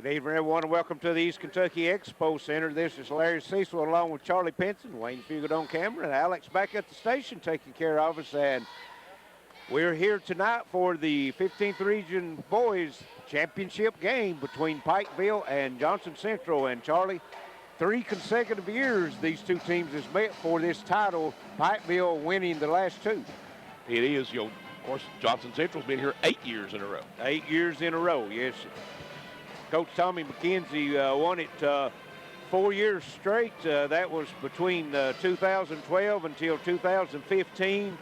Good evening, everyone, and welcome to the East Kentucky Expo Center. This is Larry Cecil along with Charlie Pinson, Wayne Fugate on camera, and Alex back at the station taking care of us. And we're here tonight for the 15th Region Boys Championship game between Pikeville and Johnson Central. And Charlie, 3 consecutive years these two teams has met for this title, Pikeville winning the last 2. It is, of course, Johnson Central's been here 8 years in a row. 8 years in a row, yes. Coach Tommy McKenzie won it 4 years straight. That was between 2012 until 2015.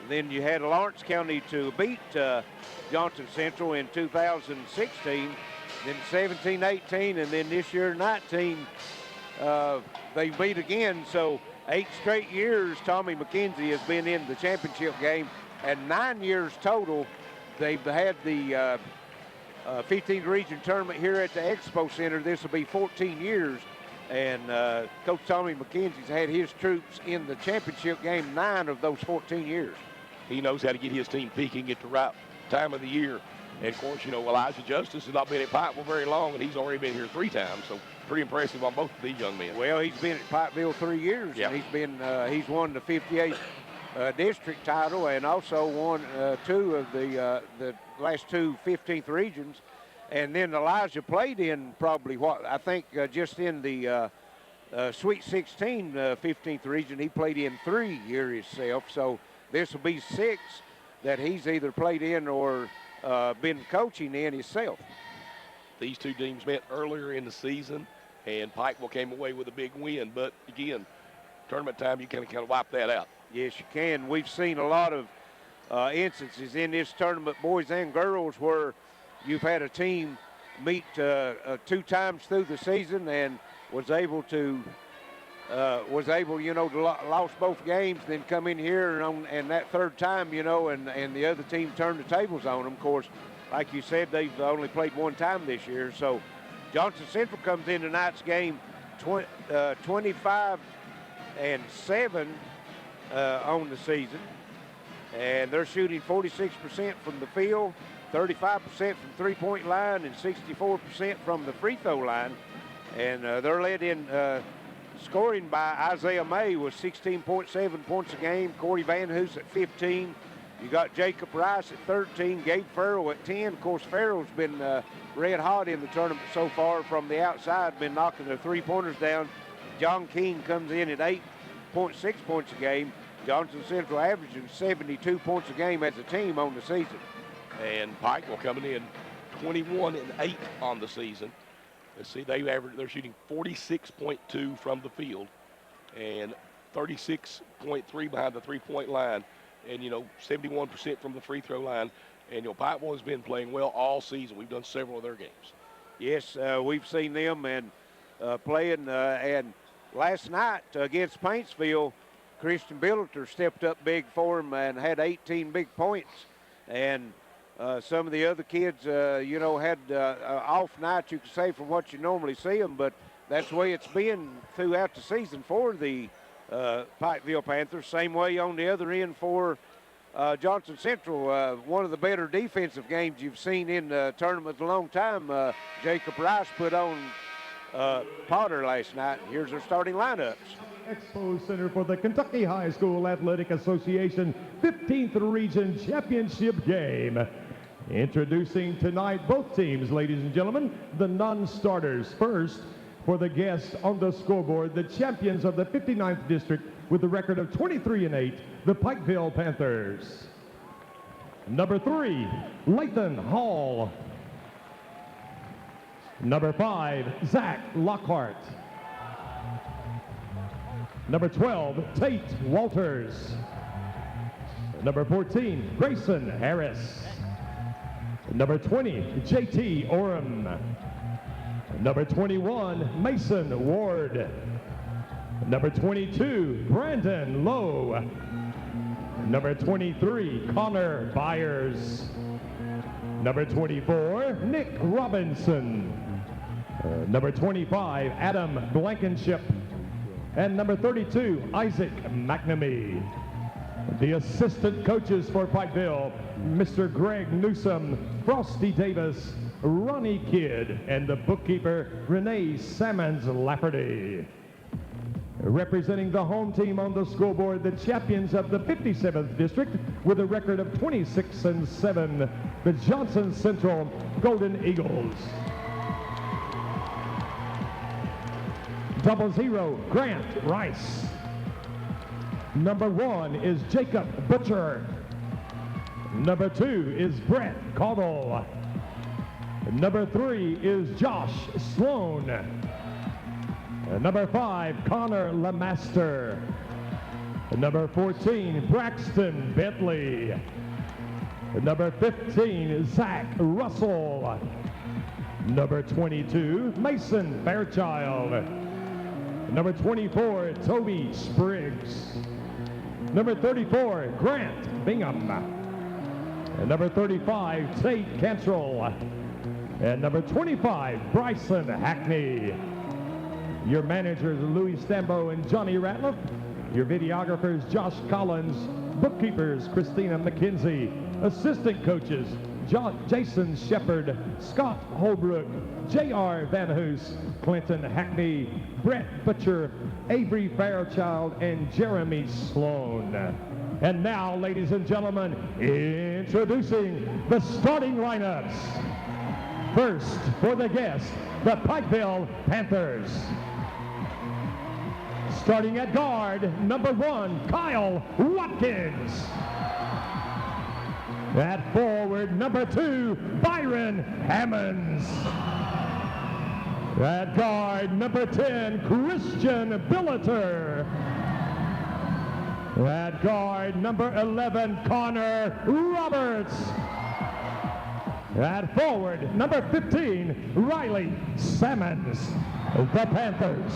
Then you had Lawrence County to beat Johnson Central in 2016. Then 17, 18, and then this year 19, they beat again. So 8 straight years Tommy McKenzie has been in the championship game, and 9 years total they've had the 15th Region Tournament here at the Expo Center. This will be 14 years, and Coach Tommy McKenzie's had his troops in the championship game 9 of those 14 years. He knows how to get his team peaking at the right time of the year. And of course, Elijah Justice has not been at Pikeville very long, and he's already been here 3 times. So pretty impressive on both of these young men. Well, he's been at Pikeville 3 years, yeah. And he's won the 58th district title, and also won 2 of the last 2 15th regions. And then Elijah played in probably just in the Sweet 16 15th region, he played in 3 years himself. So this will be 6 that he's either played in or been coaching in himself. These two teams met earlier in the season, and Pikeville came away with a big win. But again, tournament time, you kind of wipe that out. Yes, you can. We've seen a lot of instances in this tournament, boys and girls, where you've had a team meet 2 times through the season and was able to lost both games, then come in here and that 3rd time, and the other team turned the tables on them. Of course, like you said, they've only played 1 time this year. So Johnson Central comes in tonight's game 25-7 on the season, and they're shooting 46% from the field, 35% from three-point line, and 64% from the free throw line. And they're led in scoring by Isaiah May with 16.7 points a game, Corey Van Hoos at 15. You got Jacob Rice at 13, Gabe Farrell at 10. Of course, Farrell's been red hot in the tournament so far from the outside, been knocking their 3-pointers down. John King comes in at 8.6 points a game. Johnson Central averaging 72 points a game as a team on the season. And Pikeville coming in 21-8 on the season. Let's see, they're shooting 46.2 from the field and 36.3 behind the 3-point line, and 71% from the free throw line. And Pikeville has been playing well all season. We've done several of their games. Yes, we've seen them and playing. And last night against Paintsville, Christian Billiter stepped up big for him and had 18 big points. And some of the other kids, had off night, you could say, from what you normally see them, but that's the way it's been throughout the season for the Pikeville Panthers. Same way on the other end for Johnson Central. One of the better defensive games you've seen in the tournament in a long time. Jacob Rice put on Potter last night. Here's their starting lineups. Expo Center for the Kentucky High School Athletic Association 15th Region Championship game. Introducing tonight both teams, ladies and gentlemen, the non-starters. First, for the guests on the scoreboard, the champions of the 59th District with a record of 23-8, the Pikeville Panthers. Number 3, Lathan Hall. Number 5, Zach Lockhart. Number 12, Tate Walters. Number 14, Grayson Harris. Number 20, JT Oram. Number 21, Mason Ward. Number 22, Brandon Lowe. Number 23, Connor Byers. Number 24, Nick Robinson. Number 25, Adam Blankenship. And number 32, Isaac McNamee. The assistant coaches for Pikeville, Mr. Greg Newsom, Frosty Davis, Ronnie Kidd, and the bookkeeper, Renee Sammons Lafferty. Representing the home team on the scoreboard, the champions of the 57th District with a record of 26-7, the Johnson Central Golden Eagles. 00, Grant Rice. Number 1 is Jacob Butcher. Number 2 is Brett Caudle. Number 3 is Josh Sloan. Number 5, Connor Lamaster. Number 14, Braxton Bentley. Number 15, Zach Russell. Number 22, Mason Fairchild. Number 24, Toby Spriggs. Number 34, Grant Bingham. And number 35, Tate Cantrell. And number 25, Bryson Hackney. Your managers, Louis Stambo and Johnny Ratliff. Your videographers, Josh Collins. Bookkeepers, Christina McKenzie. Assistant coaches, Jason Shepard, Scott Holbrook, J.R. Van Hoos, Clinton Hackney, Brett Butcher, Avery Fairchild, and Jeremy Sloan. And now, ladies and gentlemen, introducing the starting lineups. First, for the guests, the Pikeville Panthers. Starting at guard, number 1, Kyle Watkins. At forward, number 2, Byron Hammonds. At guard, number 10, Christian Billeter. At guard, number 11, Connor Roberts. At forward, number 15, Riley Sammons. The Panthers.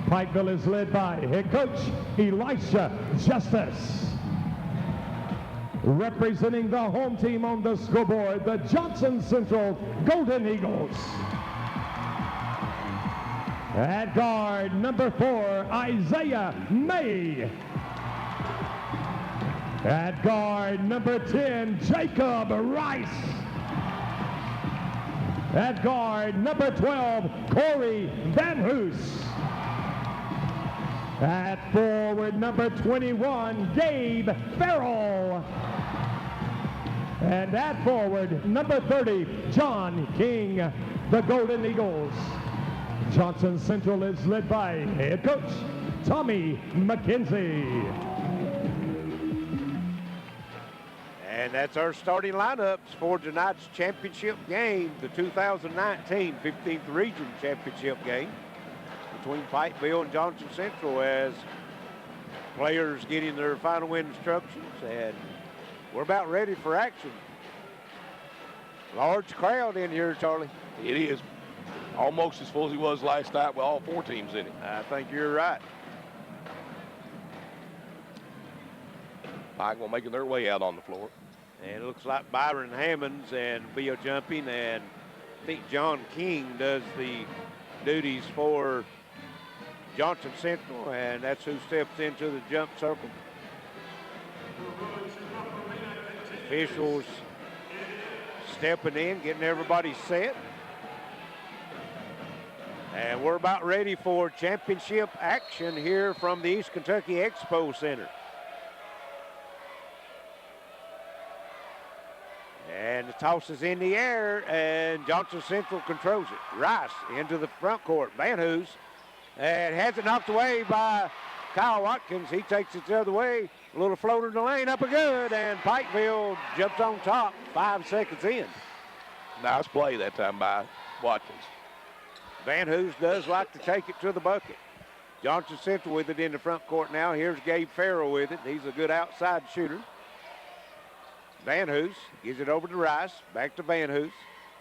Pikeville is led by head coach Elisha Justice. Representing the home team on the scoreboard, the Johnson Central Golden Eagles. At guard, number 4, Isaiah May. At guard, number 10, Jacob Rice. At guard, number 12, Corey Van Hoos. At forward, number 21, Gabe Farrell. And at forward, number 30, John King, the Golden Eagles. Johnson Central is led by head coach Tommy McKenzie. And that's our starting lineups for tonight's championship game, the 2019 15th Region Championship game between Pikeville and Johnson Central, as players getting their final instructions, and we're about ready for action. Large crowd in here, Charlie. It is almost as full as it was last night with all 4 teams in it. I think you're right. Pike will making their way out on the floor. And it looks like Byron Hammonds and Bill jumping, and I think John King does the duties for Johnson Central, and that's who steps into the jump circle. Officials stepping in, getting everybody set. And we're about ready for championship action here from the East Kentucky Expo Center. And the toss is in the air, and Johnson Central controls it. Rice into the front court. Van Hoos, and has it knocked away by Kyle Watkins. He takes it the other way. A little floater in the lane, up and good, and Pikeville jumps on top 5 seconds in. Nice play that time by Watkins. Van Hoos does like to take it to the bucket. Johnson Central with it in the front court now. Here's Gabe Farrell with it. He's a good outside shooter. Van Hoos gives it over to Rice. Back to Van Hoos.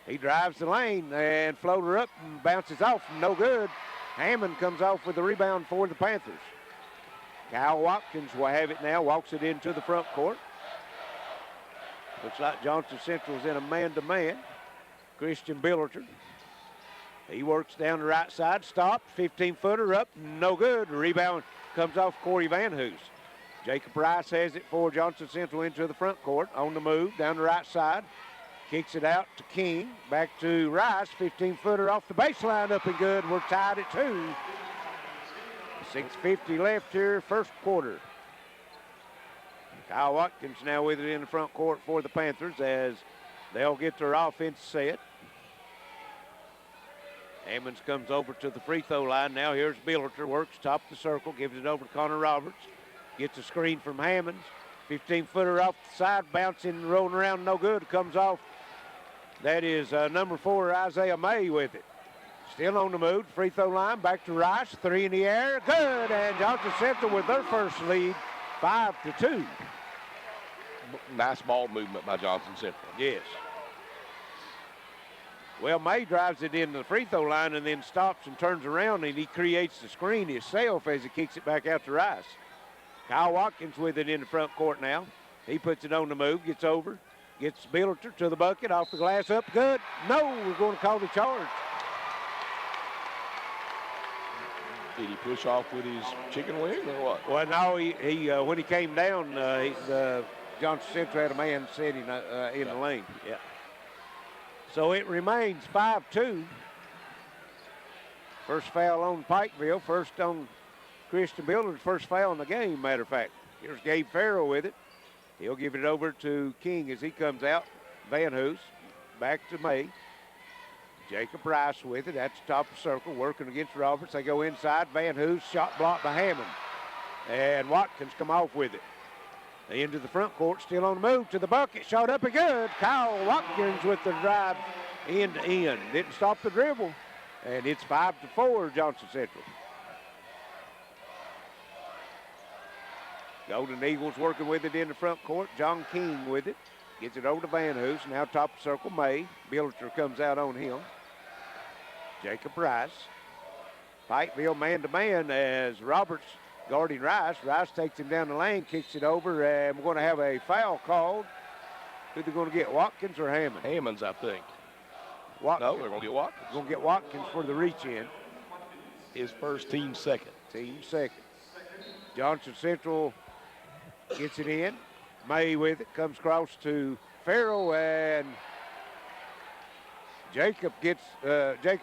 He drives the lane and floater up and bounces off. No good. Hammond comes off with the rebound for the Panthers. Kyle Watkins will have it now. Walks it into the front court. Looks like Johnson Central's in a man-to-man. Christian Billeter. He works down the right side. Stopped. 15-footer up. No good. Rebound comes off Corey Van Hoos. Jacob Rice has it for Johnson Central into the front court. On the move, down the right side. Kicks it out to King. Back to Rice. 15-footer off the baseline, up and good. We're tied at 2. 6:50 left here, first quarter. Kyle Watkins now with it in the front court for the Panthers as they'll get their offense set. Hammonds comes over to the free throw line. Now here's Billiter, works top of the circle, gives it over to Connor Roberts. Gets a screen from Hammonds. 15-footer off the side, bouncing, rolling around, no good. Comes off. That is number 4, Isaiah May with it. Still on the move, free throw line, back to Rice, 3 in the air, good, and Johnson Central with their first lead, 5-2. Nice ball movement by Johnson Central. Yes. Well, May drives it into the free throw line and then stops and turns around, and he creates the screen himself as he kicks it back out to Rice. Kyle Watkins with it in the front court now. He puts it on the move, gets over, gets Billiter to the bucket, off the glass, up, good. No, we're going to call the charge. Did he push off with his chicken wing or what? Well, no, he when he came down, Johnson Central had a man sitting in the lane. Yeah. So it remains 5-2. First foul on Pikeville, first on Christian Builder's first foul in the game, matter of fact. Here's Gabe Farrell with it. He'll give it over to King as he comes out. Van Hoos back to May. Jacob Rice with it. That's the top of the circle, working against Roberts. They go inside. Van Hoos, shot blocked by Hammond. And Watkins come off with it. They into the front court, still on the move to the bucket. Shot up and good. Kyle Watkins with the drive end to end. Didn't stop the dribble. And it's 5-4, Johnson Central. Golden Eagles working with it in the front court. John King with it. Gets it over to Van Hoos. Now top of the circle, May. Billiter comes out on him. Jacob Rice. Pikeville man-to-man as Roberts guarding Rice. Rice takes him down the lane, kicks it over, and we're going to have a foul called. Who they're going to get, Watkins or Hammond? Hammonds, I think. Watkins. No, they're going to get Watkins. Going to get Watkins for the reach-in. His first, team second. Team second. Johnson Central gets it in. May with it, comes across to Farrell, and Jacob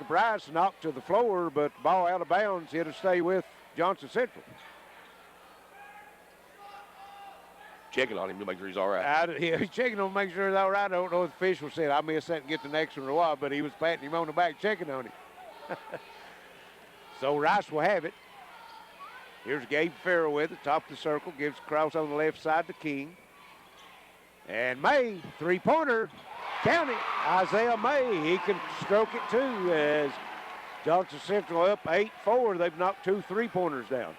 Rice knocked to the floor, but ball out of bounds. It'll stay with Johnson Central. Checking on him to make sure he's all right. He's checking on him to make sure he's all right. I don't know if the official said I missed that and get the next one or what, but he was patting him on the back, checking on him. So Rice will have it. Here's Gabe Farrell with it, top of the circle, gives cross on the left side to King. And May, three-pointer, count it. Isaiah May, he can stroke it too as Johnson Central up 8-4. They've knocked 2 3-pointers down.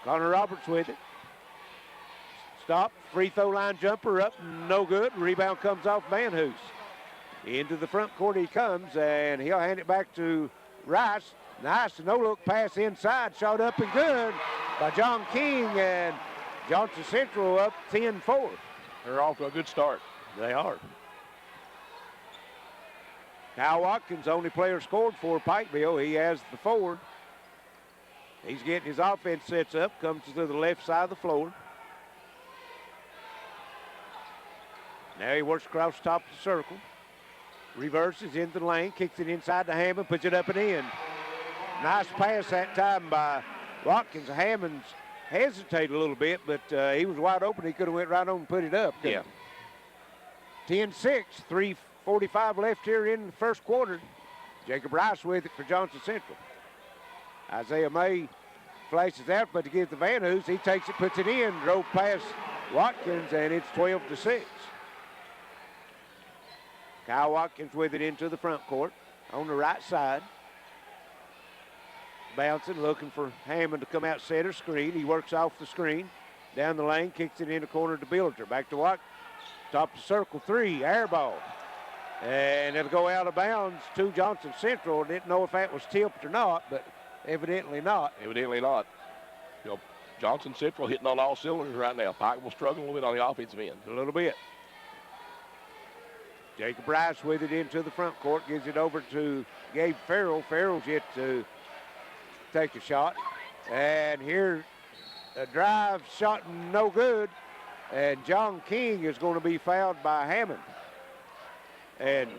Connor Roberts with it. Stop, free throw line jumper up, no good. Rebound comes off Van Hoos. Into the front court he comes, and he'll hand it back to Rice. Nice no-look pass inside, shot up and good by John King, and Johnson Central up 10-4. They're off to a good start. They are. Kyle Watkins, only player scored for Pikeville. He has the 4. He's getting his offense sets up, comes to the left side of the floor. Now he works across the top of the circle. Reverses into the lane, kicks it inside to Hammond, puts it up and in. Nice pass that time by Watkins. Hammonds hesitated a little bit, but he was wide open. He could have went right on and put it up. Yeah. 10-6, 3:45 left here in the first quarter. Jacob Rice with it for Johnson Central. Isaiah May flashes out, but to give the Van Hoos, he takes it, puts it in, drove past Watkins, and it's 12-6. Kyle Watkins with it into the front court on the right side. Bouncing, looking for Hammond to come out center screen. He works off the screen. Down the lane, kicks it in the corner to Billiter. Back to Watkins. Top of the circle, 3, air ball. And it'll go out of bounds to Johnson Central. Didn't know if that was tipped or not, but evidently not. Evidently not. You know, Johnson Central hitting on all cylinders right now. Pike will struggle a little bit on the offensive end. A little bit. Jacob Rice with it into the front court. Gives it over to Gabe Farrell. Farrell's yet to take a shot. And here, a drive shot no good. And John King is going to be fouled by Hammond. And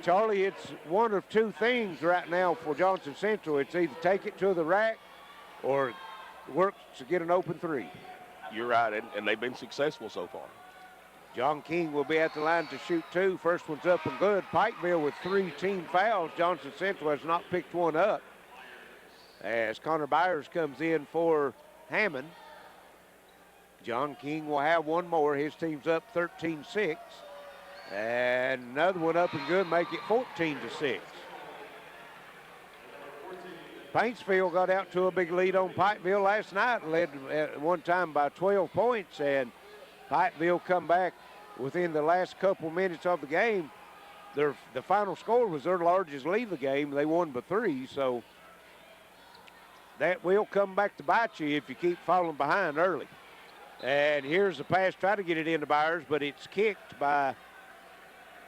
Charlie, it's one of two things right now for Johnson Central. It's either take it to the rack or work to get an open three. You're right, and they've been successful so far. John King will be at the line to shoot two. First one's up and good. Pikeville with 3 team fouls. Johnson Central has not picked one up. As Connor Byers comes in for Hammond. John King will have one more. His team's up 13-6. And another one up and good, make it 14-6. Paintsville got out to a big lead on Pikeville last night, led at one time by 12 points, and Pikeville come back within the last couple minutes of the game. The final score was their largest lead of the game. They won by 3, so that will come back to bite you if you keep falling behind early. And here's the pass, try to get it into Byers, but it's kicked by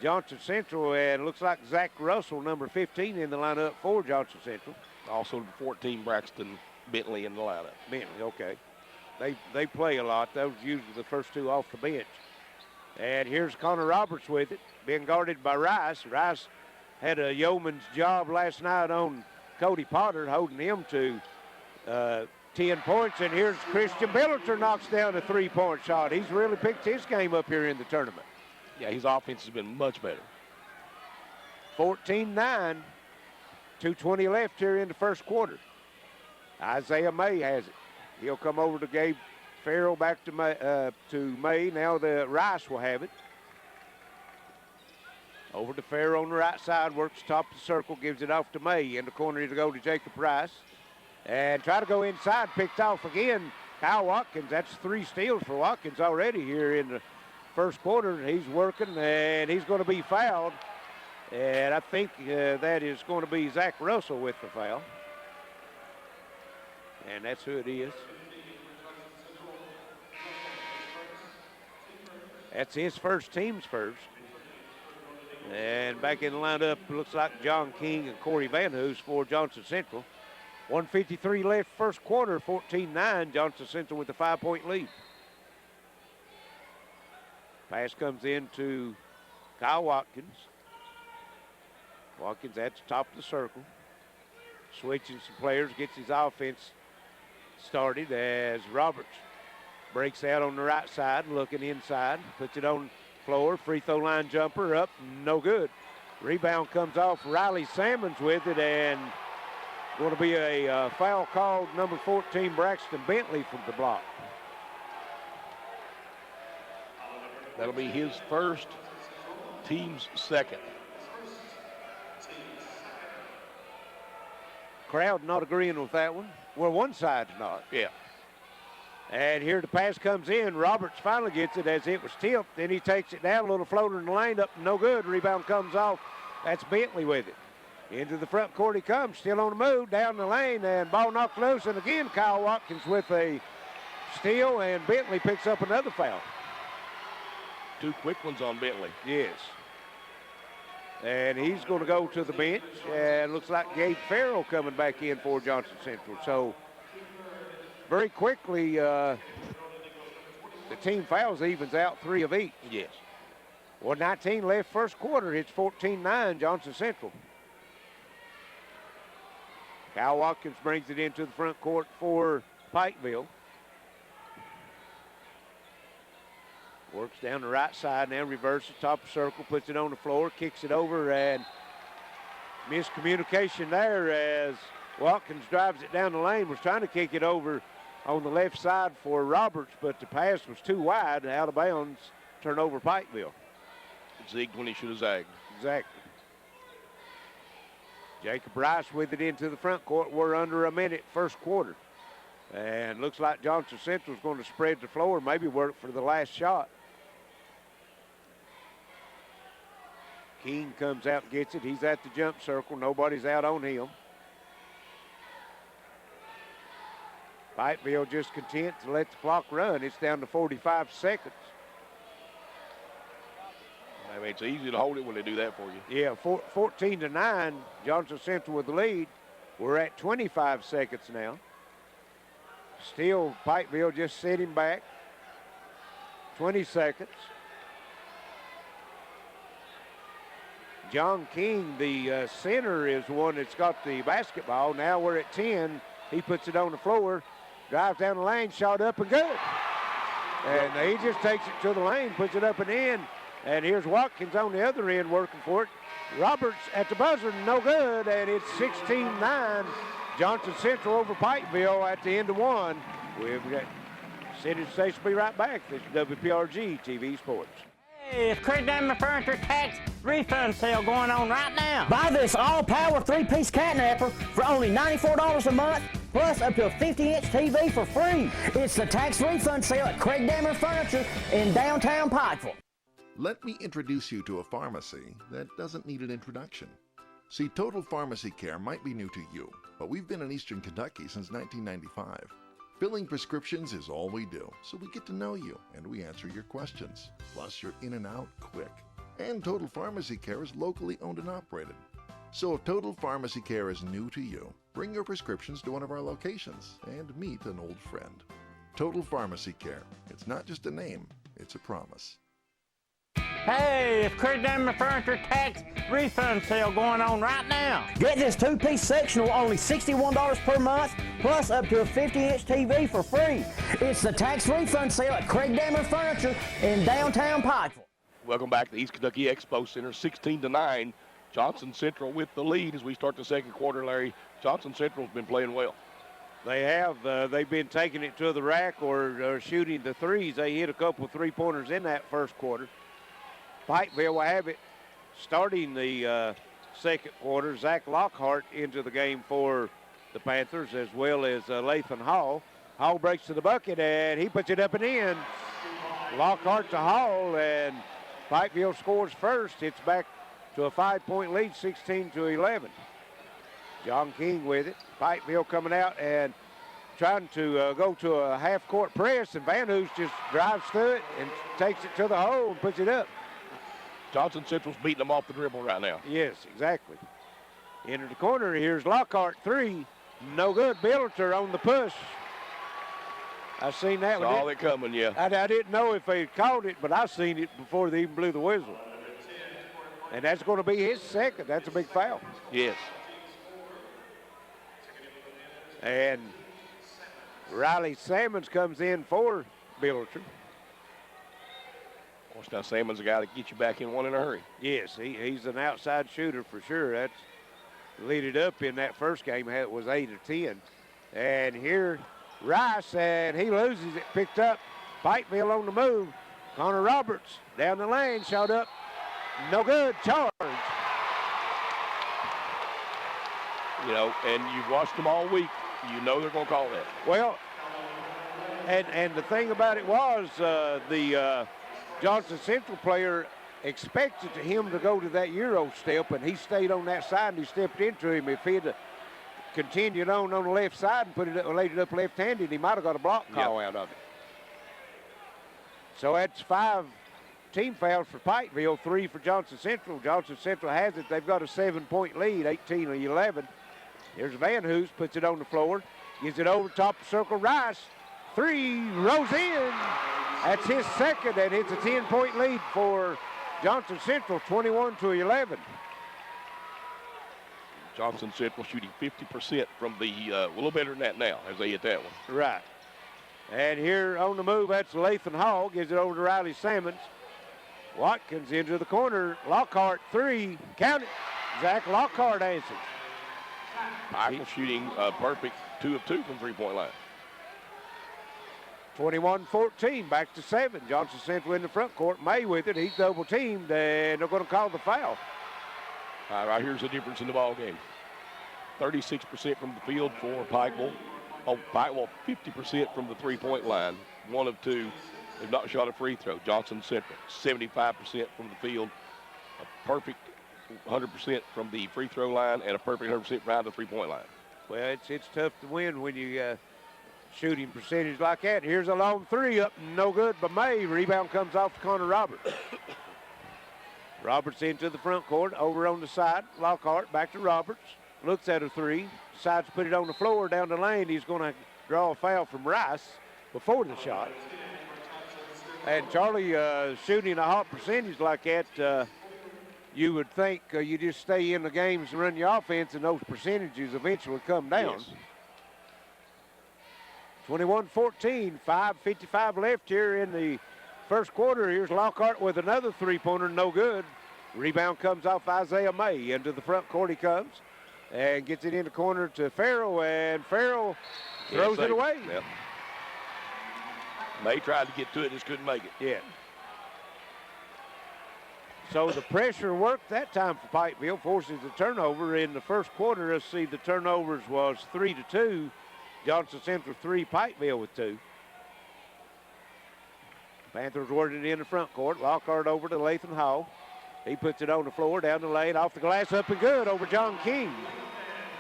Johnson Central, and it looks like Zach Russell, number 15, in the lineup for Johnson Central. Also 14, Braxton Bentley in the lineup. Bentley, okay. They play a lot. Those usually the first two off the bench. And here's Connor Roberts with it, being guarded by Rice. Rice had a yeoman's job last night on Cody Potter, holding him to 10 points. And here's Christian Billiter, knocks down a 3-point shot. He's really picked his game up here in the tournament. Yeah, his offense has been much better. 14-9, 2:20 left here in the first quarter. Isaiah May has it. He'll come over to Gabe Farrell, back to May. Now the Rice will have it. Over to Farrell on the right side, works top of the circle, gives it off to May. In the corner to go to Jacob Rice. And try to go inside, picked off again. Kyle Watkins, that's 3 steals for Watkins already here in the first quarter. He's working, and he's going to be fouled. And I think that is going to be Zach Russell with the foul. And that's who it is. That's his first, team's first. And back in the lineup, looks like John King and Corey Van Hoos for Johnson Central. 1:53 left first quarter, 14-9. Johnson Central with a 5-point lead. Pass comes in to Kyle Watkins. Watkins at the top of the circle. Switching some players, gets his offense started as Roberts breaks out on the right side, looking inside, puts it on the floor. Free throw line jumper up, no good. Rebound comes off. Riley Salmons with it, and going to be a foul called. Number 14, Braxton Bentley, from the block. That'll be his first, team's second. Crowd not agreeing with that one. Well, one side's not. Yeah. And here the pass comes in. Roberts finally gets it as it was tipped. Then he takes it down, a little floater in the lane, up, no good. Rebound comes off. That's Bentley with it. Into the front court he comes, still on the move, down the lane, and ball knocked loose. And again, Kyle Watkins with a steal, and Bentley picks up another foul. 2 quick ones on Bentley. Yes. And he's going to go to the bench, and looks like Gabe Farrell coming back in for Johnson Central. So very quickly, the team fouls evens out 3 of each. Yes. 1:19 left first quarter. It's 14-9 Johnson Central. Kyle Watkins brings it into the front court for Pikeville. Works down the right side now, reverses top of circle, puts it on the floor, kicks it over, and miscommunication there as Watkins drives it down the lane, was trying to kick it over on the left side for Roberts, but the pass was too wide, out of bounds, turnover Pikeville. Zigged when he should have zagged. Exactly. Jacob Rice with it into the front court. We're under a minute first quarter. And looks like Johnson Central is going to spread the floor, maybe work for the last shot. King comes out and gets it. He's at the jump circle. Nobody's out on him. Pikeville just content to let the clock run. It's down to 45 seconds. I mean, it's easy to hold it when they do that for you. Yeah, 14-9, Johnson Central with the lead. We're at 25 seconds now. Still, Pikeville just sitting back. 20 seconds. John King, the center, is the one that's got the basketball. Now we're at 10. He puts it on the floor, drives down the lane, shot up and good. And he just takes it to the lane, puts it up and in. And here's Watkins on the other end working for it. Roberts at the buzzer, no good, and it's 16-9. Johnson Central over Pikeville at the end of one. We've got City Station will be right back. This is WPRG TV Sports. Hey, it's Craig Diamond Furniture tax refund sale going on right now. Buy this all-power 3-piece catnapper for only $94 a month, plus up to a 50-inch TV for free. It's the tax refund sale at Craig Diamond Furniture in downtown Pikeville. Let me introduce you to a pharmacy that doesn't need an introduction. See, Total Pharmacy Care might be new to you, but we've been in Eastern Kentucky since 1995. Filling prescriptions is all we do, so we get to know you and we answer your questions. Plus, you're in and out quick. And Total Pharmacy Care is locally owned and operated. So if Total Pharmacy Care is new to you, bring your prescriptions to one of our locations and meet an old friend. Total Pharmacy Care. It's not just a name, it's a promise. Hey, it's Craig Diamond Furniture tax refund sale going on right now. Get this 2-piece sectional only $61 per month, plus up to a 50-inch TV for free. It's the tax refund sale at Craig Diamond Furniture in downtown Pikeville. Welcome back to the East Kentucky Expo Center, 16-9. Johnson Central with the lead as we start the second quarter, Larry. Johnson Central's been playing well. They have. They've been taking it to the rack or shooting the threes. They hit a couple of three-pointers in that first quarter. Pikeville will have it starting the second quarter. Zach Lockhart into the game for the Panthers, as well as Lathan Hall. Hall breaks to the bucket, and he puts it up and in. Lockhart to Hall, and Pikeville scores first. It's back to a 5-point lead, 16-11. John King with it. Pikeville coming out and trying to go to a half-court press, and Van Hoos just drives through it and takes it to the hole and puts it up. Johnson Central's beating them off the dribble right now. Yes, exactly. Into the corner, here's Lockhart, three. No good. Billiter on the push. I seen that one. Saw it coming, yeah. I didn't know if they called it, but I seen it before they even blew the whistle. And that's going to be his second. That's a big foul. Yes. And Riley Salmons comes in for Billiter. Of course, now Salmon's a guy that gets you back in one in a hurry. Yes, he's an outside shooter for sure. That's lead it up in that first game. It was 8 or 10. And here Rice, and he loses it, picked up. Pikeville on the move. Connor Roberts down the lane, shot up. No good, charge. You know, and you've watched them all week. You know they're going to call that. Well, and the thing about it was the Johnson Central player expected him to go to that Euro step, and he stayed on that side and he stepped into him. If he had continued on the left side and put it up, laid it up left-handed, he might have got a block call out of it. So that's 5 team fouls for Pikeville, 3 for Johnson Central. Johnson Central has it. They've got a 7-point lead, 18-11. Here's Van Hoos, puts it on the floor, gives it over top of circle. Rice, 3, rolls in. That's his second, and it's a 10-point lead for Johnson Central, 21-11. Johnson Central shooting 50% from the, a little better than that now as they hit that one. Right. And here on the move, that's Lathan Hall, gives it over to Riley Salmons. Watkins into the corner, Lockhart, 3, count it. Zach Lockhart answers. Michael shooting a perfect 2 of 2 from three-point line. 21-14, back to 7. Johnson Central in the front court. May with it. He's double teamed, and they're going to call the foul. Right here's the difference in the ball game. 36% from the field for Pikeville. Pikeville 50% from the three-point line. 1 of 2. They've not shot a free throw. Johnson Central 75% from the field. A perfect 100% from the free throw line and a perfect 100% around the three-point line. Well, it's tough to win when you shooting percentage like that. Here's a long 3 up, no good by May. Rebound comes off to Connor Roberts. Roberts into the front court, over on the side. Lockhart back to Roberts. Looks at a 3, decides to put it on the floor down the lane. He's going to draw a foul from Rice before the shot. And Charlie, shooting a hot percentage like that, you would think you just stay in the games and run your offense, and those percentages eventually come down. Yes. 21-14, 5:55 left here in the first quarter. Here's Lockhart with another three-pointer, no good. Rebound comes off Isaiah May. Into the front court he comes and gets it in the corner to Farrell, and Farrell throws it away. Yep. May tried to get to it, just couldn't make it. Yeah. So the pressure worked that time for Pikeville, forces the turnover in the first quarter. Let's see, the turnovers was 3-2. Johnson Central 3, Pikeville with 2. Panthers working it in the front court. Lockhart over to Lathan Hall. He puts it on the floor, down the lane, off the glass, up and good over John King.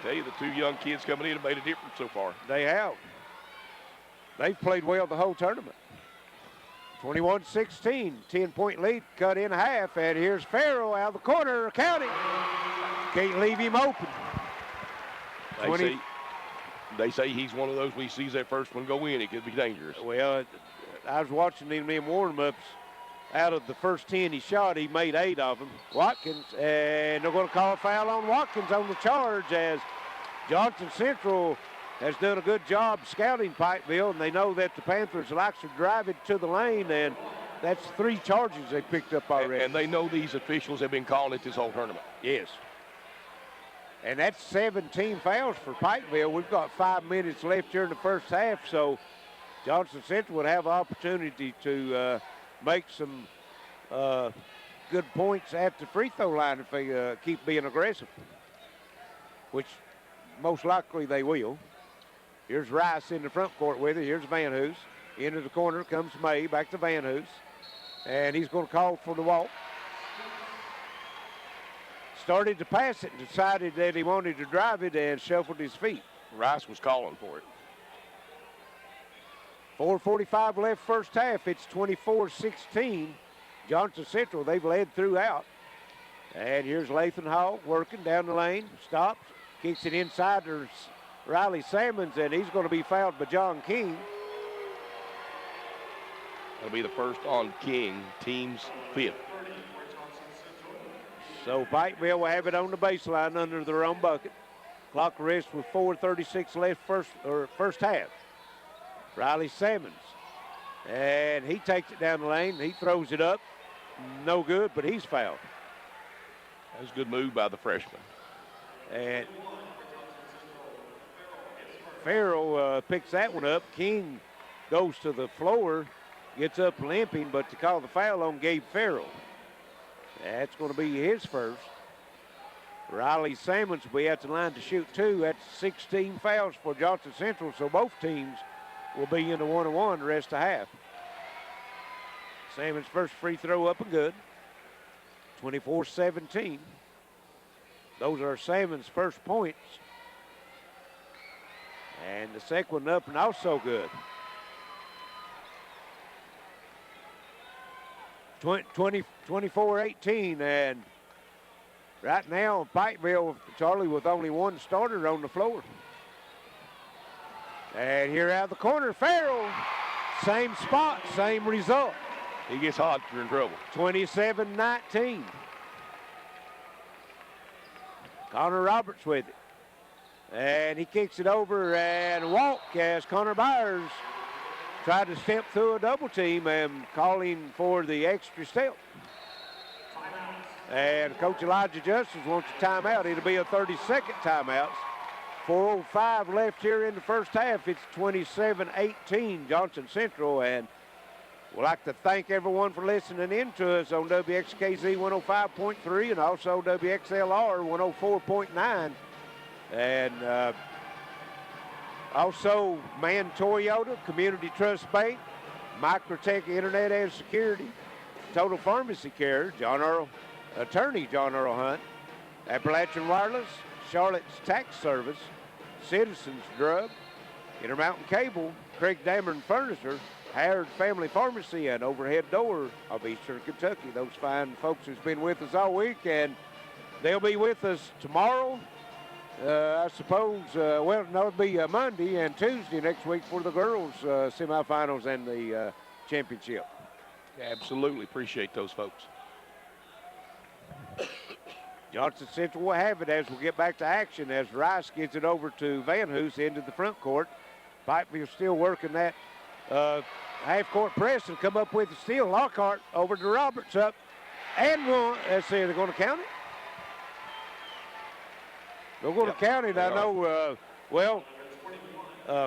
Tell you, the two young kids coming in have made a difference so far. They have. They've played well the whole tournament. 21-16, 10-point lead, cut in half, and here's Farrell out of the corner, count it. Can't leave him open. They say he's one of those, when he sees that first one go in, it could be dangerous. Well, I was watching him in warm-ups. Out of the first 10 he shot, he made 8 of them. Watkins, and they're going to call a foul on Watkins on the charge, as Johnson Central has done a good job scouting Pikeville, and they know that the Panthers like to drive it to the lane, and that's 3 charges they picked up already. And they know these officials have been calling it this whole tournament. Yes. And that's 17 fouls for Pikeville. We've got 5 minutes left here in the first half, so Johnson Central would have an opportunity to make some good points at the free throw line if they keep being aggressive, which most likely they will. Here's Rice in the front court with it. Here's Van Hoos. Into the corner comes May, back to Van Hoos. And he's going to call for the walk. Started to pass it and decided that he wanted to drive it and shuffled his feet. Rice was calling for it. 4:45 left first half. It's 24-16. Johnson Central, they've led throughout. And here's Lathan Hall working down the lane. Stops, kicks it inside to Riley Salmons, and he's going to be fouled by John King. That'll be the first on King, team's 5th. So Pikeville will have it on the baseline under their own bucket. Clock rest with 4:36 left first half. Riley Salmons, and he takes it down the lane. He throws it up. No good, but he's fouled. That was a good move by the freshman. And Farrell picks that one up. King goes to the floor, gets up limping, but to call the foul on Gabe Farrell. That's going to be his first. Riley Salmons will be at the line to shoot 2. That's 16 fouls for Johnson Central, so both teams will be in the 1-1 the rest of half. Salmons' first free throw up and good. 24-17. Those are Salmons' first points. And the second one up and also good. 24-18, and right now Pikeville, Charlie, with only one starter on the floor. And here out of the corner, Farrell, same spot, same result. He gets hot, you're in trouble. 27-19. Connor Roberts with it. And he kicks it over and walk as Connor Byers tried to step through a double team and calling for the extra step. And Coach Elijah Justice wants a timeout. It'll be a 30-second timeout. 4:05 left here in the first half. It's 27-18 Johnson Central, and we'd like to thank everyone for listening in to us on WXKZ 105.3 and also WXLR 104.9. And also Man Toyota, Community Trust Bank, Microtech Internet and Security, Total Pharmacy Care, Attorney John Earl Hunt, Appalachian Wireless, Charlotte's Tax Service, Citizens Drug, Intermountain Cable, Craig Dameron Furniture, Howard Family Pharmacy, and Overhead Door of Eastern Kentucky. Those fine folks who's been with us all week, and they'll be with us tomorrow. I suppose, well, no, it'll be Monday and Tuesday next week for the girls' semifinals and the championship. Absolutely appreciate those folks. Johnson Central will have it as we get back to action as Rice gets it over to Van Hoos into the front court. Pikeville still working that half-court press and come up with the steal. Lockhart over to Roberts up and one. Let's see, they're going to count it? They're going to count it. I know,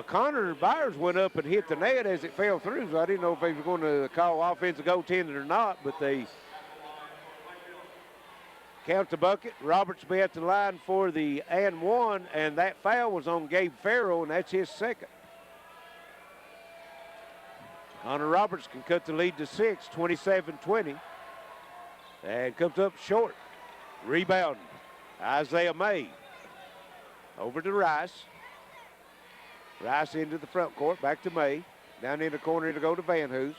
Connor Byers went up and hit the net as it fell through, so I didn't know if they were going to call offensive goaltending or not, but they count the bucket. Roberts be at the line for the and one, and that foul was on Gabe Farrell, and that's his second. Connor Roberts can cut the lead to 6, 27-20, and comes up short. Rebound, Isaiah May. Over to Rice. Rice into the front court, back to May. Down in the corner to go to Van Hoos.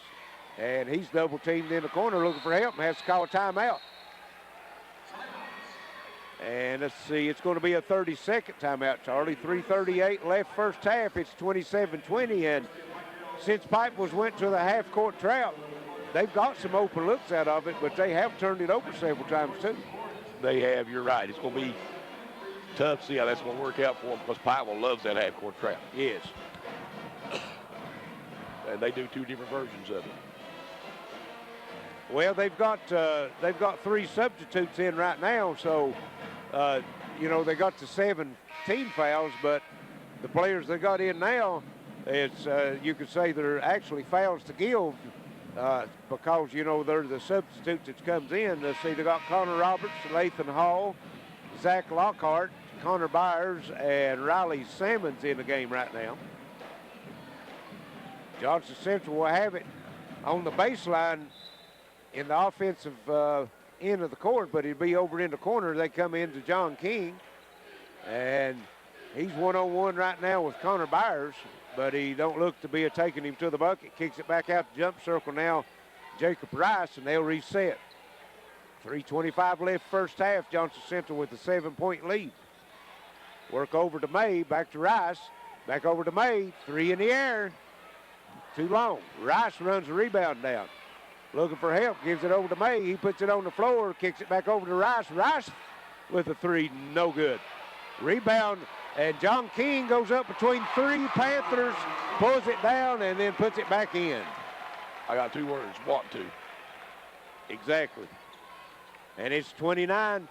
And he's double teamed in the corner looking for help and has to call a timeout. And let's see, it's going to be a 30-second timeout, Charlie. 3:38 left first half. It's 27-20. And since Pikeville went to the half-court trap, they've got some open looks out of it, but they have turned it over several times too. They have, you're right. It's going to be tough to see how that's going to work out for them because Pikeville loves that half-court trap. Yes. And they do two different versions of it. Well, they've got 3 substitutes in right now, so they got the 17 fouls, but the players they got in now, it's you could say they're actually fouls to give because they're the substitute that comes in. Let's see, they got Connor Roberts, Lathan Hall, Zach Lockhart, Connor Byers, and Riley Salmons in the game right now. Johnson Central will have it on the baseline in the offensive end of the court, but it'll be over in the corner. They come into John King, and he's one-on-one right now with Connor Byers, but he don't look to be taking him to the bucket. Kicks it back out the jump circle now, Jacob Rice, and they'll reset. 3:25 left first half. Johnson Central with a 7-point lead. Work over to May, back to Rice, back over to May, 3 in the air. Too long. Rice runs the rebound down. Looking for help, gives it over to May. He puts it on the floor, kicks it back over to Rice. Rice with a 3, no good. Rebound, and John King goes up between 3 Panthers, pulls it down, and then puts it back in. I got 2 words, want to. Exactly. And it's 29-20,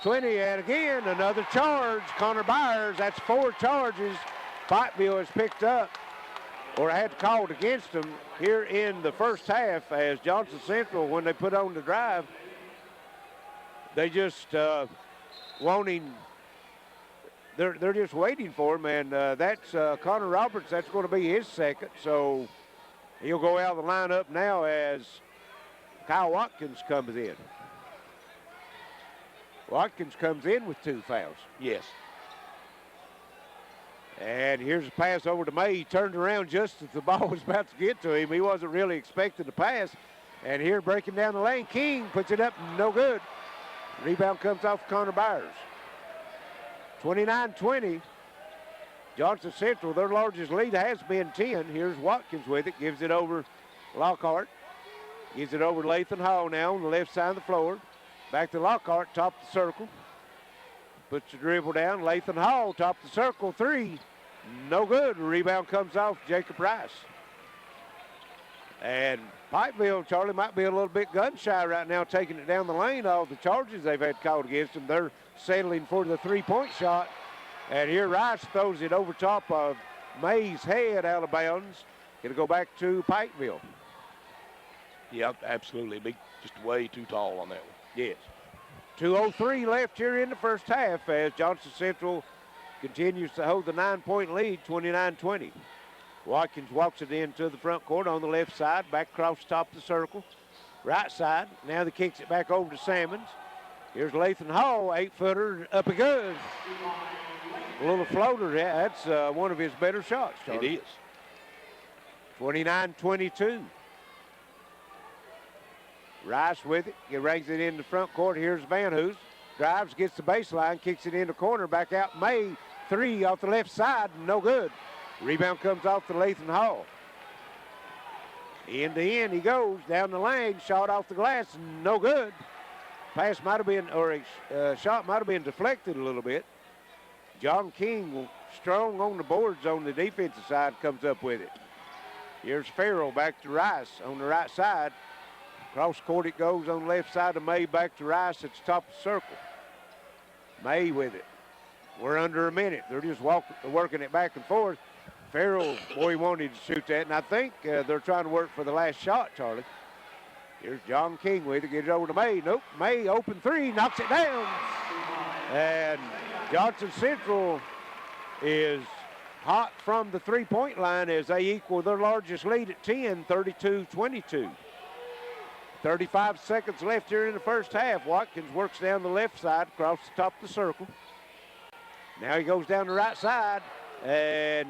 and again, another charge. Connor Byers, that's 4 charges Pikeville has picked up, or had called against them here in the first half as Johnson Central, when they put on the drive, they just they're just waiting for him, and that's Connor Roberts. That's going to be his second, so he'll go out of the lineup now as Kyle Watkins comes in. Watkins comes in with 2 fouls. Yes. And here's a pass over to May. He turned around just as the ball was about to get to him. He wasn't really expecting the pass. And here breaking down the lane, King puts it up, no good. Rebound comes off Connor Byers. 29-20. Johnson Central, their largest lead has been 10. Here's Watkins with it, gives it over Lockhart. Gives it over to Lathan Hall now on the left side of the floor. Back to Lockhart, top of the circle. Puts the dribble down. Lathan Hall, top of the circle, 3. No good. Rebound comes off Jacob Rice. And Pikeville, Charlie, might be a little bit gun shy right now, taking it down the lane. All the charges they've had called against them, they're settling for the 3-point shot. And here Rice throws it over top of May's head out of bounds. It'll go back to Pikeville. Yep, absolutely. Big, just way too tall on that one. Yes. 2:03 left here in the first half as Johnson Central continues to hold the 9-point lead, 29-20. Watkins walks it into the front court on the left side, back across the top of the circle. Right side, now he kicks it back over to Salmons. Here's Lathan Hall, 8-footer, up and good. A little floater, that's one of his better shots, Charlie. It is. 29-22. Rice with it. He rings it in the front court. Here's Van Hoos. Drives, gets the baseline, kicks it in the corner. Back out May. 3 off the left side. No good. Rebound comes off to Lathan Hall. End to end he goes. Down the lane. Shot off the glass. No good. pass might have been, or a shot might have been deflected a little bit. John King, strong on the boards on the defensive side, comes up with it. Here's Farrell back to Rice on the right side. Cross court it goes on the left side of May, back to Rice at the top of the circle. May with it. We're under a minute. They're just working it back and forth. Farrell, boy, he wanted to shoot that, and I think they're trying to work for the last shot, Charlie. Here's John King with it, gets it over to May. Nope, May, open three, knocks it down. And Johnson Central is hot from the three-point line as they equal their largest lead at 10, 32-22. 35 seconds left here in the first half. Watkins works down the left side, across the top of the circle. Now he goes down the right side and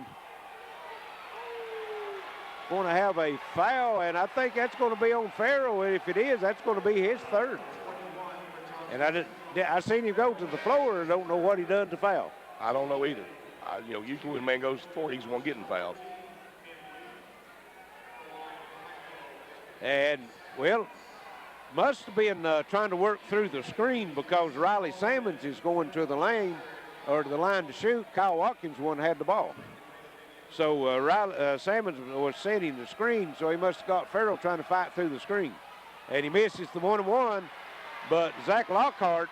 going to have a foul, and I think that's going to be on Farrell. And if it is, that's going to be his third. And I seen him go to the floor and don't know what he done to foul. I don't know either. Usually when a man goes to the floor, he's the one getting fouled. And, well, must have been trying to work through the screen because Riley Salmons is going to the lane or to the line to shoot. Kyle Watkins one had the ball. So Riley Salmons was setting the screen, so he must have got Farrell trying to fight through the screen. And he misses the 1-and-1, but Zach Lockhart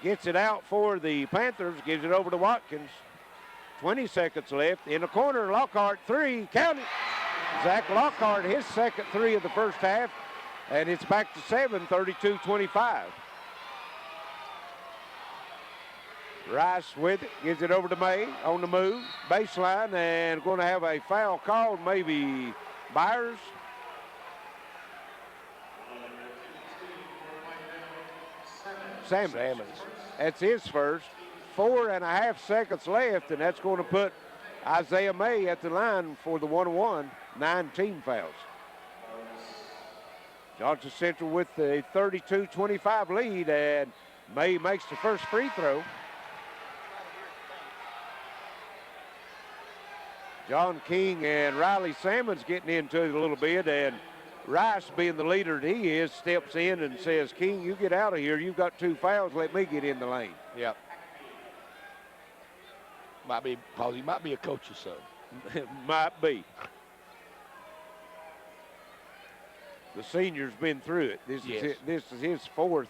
gets it out for the Panthers, gives it over to Watkins. 20 seconds left. In the corner, Lockhart, three, count it. Zach Lockhart, his second three of the first half, and it's back to 7, 32-25. Rice with it, gives it over to May on the move, baseline, and going to have a foul called, maybe Byers. Salmons. That's his first. 4.5 seconds left, and that's going to put Isaiah May at the line for the 1-1, 9 team fouls. Johnson Central with the 32-25 lead, and May makes the first free throw. John King and Riley Salmons getting into it a little bit, and Rice, being the leader that he is, steps in and says, King, you get out of here. You've got 2 fouls. Let me get in the lane. Yep. He might be a coach's son. Might be. The senior's been through it. This is his 4th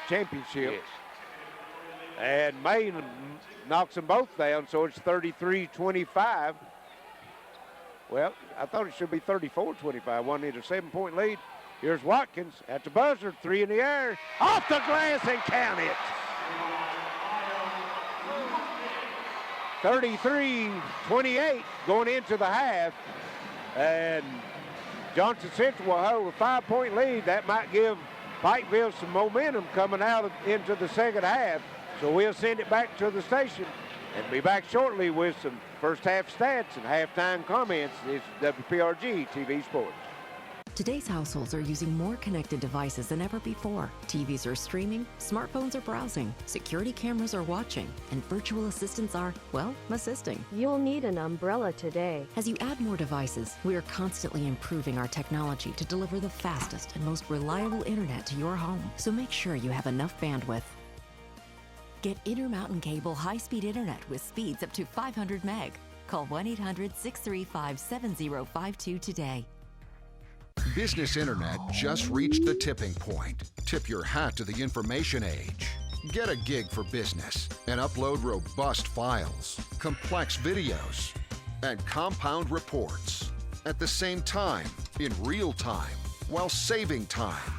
championship. Yes. And May knocks them both down, so it's 33-25. Well, I thought it should be 34-25. One need a 7-point lead. Here's Watkins at the buzzer, 3 in the air, off the glass and count it. 33-28 going into the half, and Johnson Central will hold a 5-point lead. That might give Pikeville some momentum coming out into the second half. So we'll send it back to the station and be back shortly with some first half stats and halftime comments. This is WPRG TV Sports. Today's households are using more connected devices than ever before. TVs are streaming, smartphones are browsing, security cameras are watching, and virtual assistants are, well, assisting. You'll need an umbrella today. As you add more devices, we are constantly improving our technology to deliver the fastest and most reliable internet to your home. So make sure you have enough bandwidth. Get Intermountain Cable high-speed internet with speeds up to 500 meg. Call 1-800-635-7052 today. Business internet just reached the tipping point. Tip your hat to the information age. Get a gig for business and upload robust files, complex videos, and compound reports at the same time, in real time, while saving time.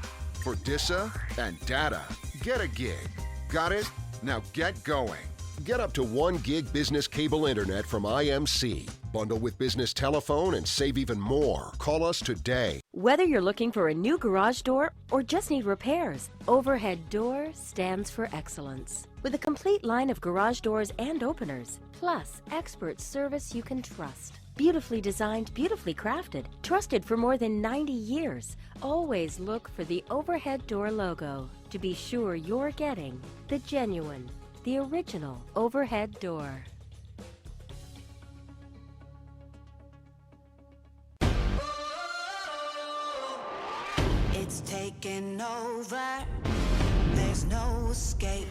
For DISA and data, get a gig. Got it? Now get going. Get up to 1 gig business cable internet from IMC. Bundle with business telephone and save even more. Call us today. Whether you're looking for a new garage door or just need repairs, Overhead Door stands for excellence. With a complete line of garage doors and openers, plus expert service you can trust. Beautifully designed, beautifully crafted, trusted for more than 90 years. Always look for the Overhead Door logo to be sure you're getting the genuine, the original overhead door. It's take taking over. There's no escape.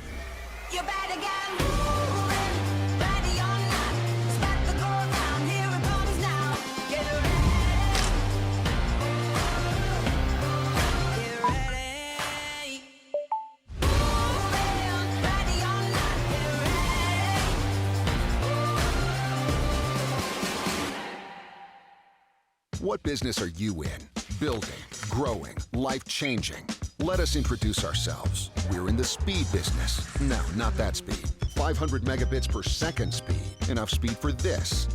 You better get moving, ready or not. It's about to go down. Here it comes now. Get ready. Get ready. Moving, ready or not. Get ready. What business are you in? Building, growing, life-changing. Let us introduce ourselves. We're in the speed business. No, not that speed. 500 megabits per second speed. Enough speed for this,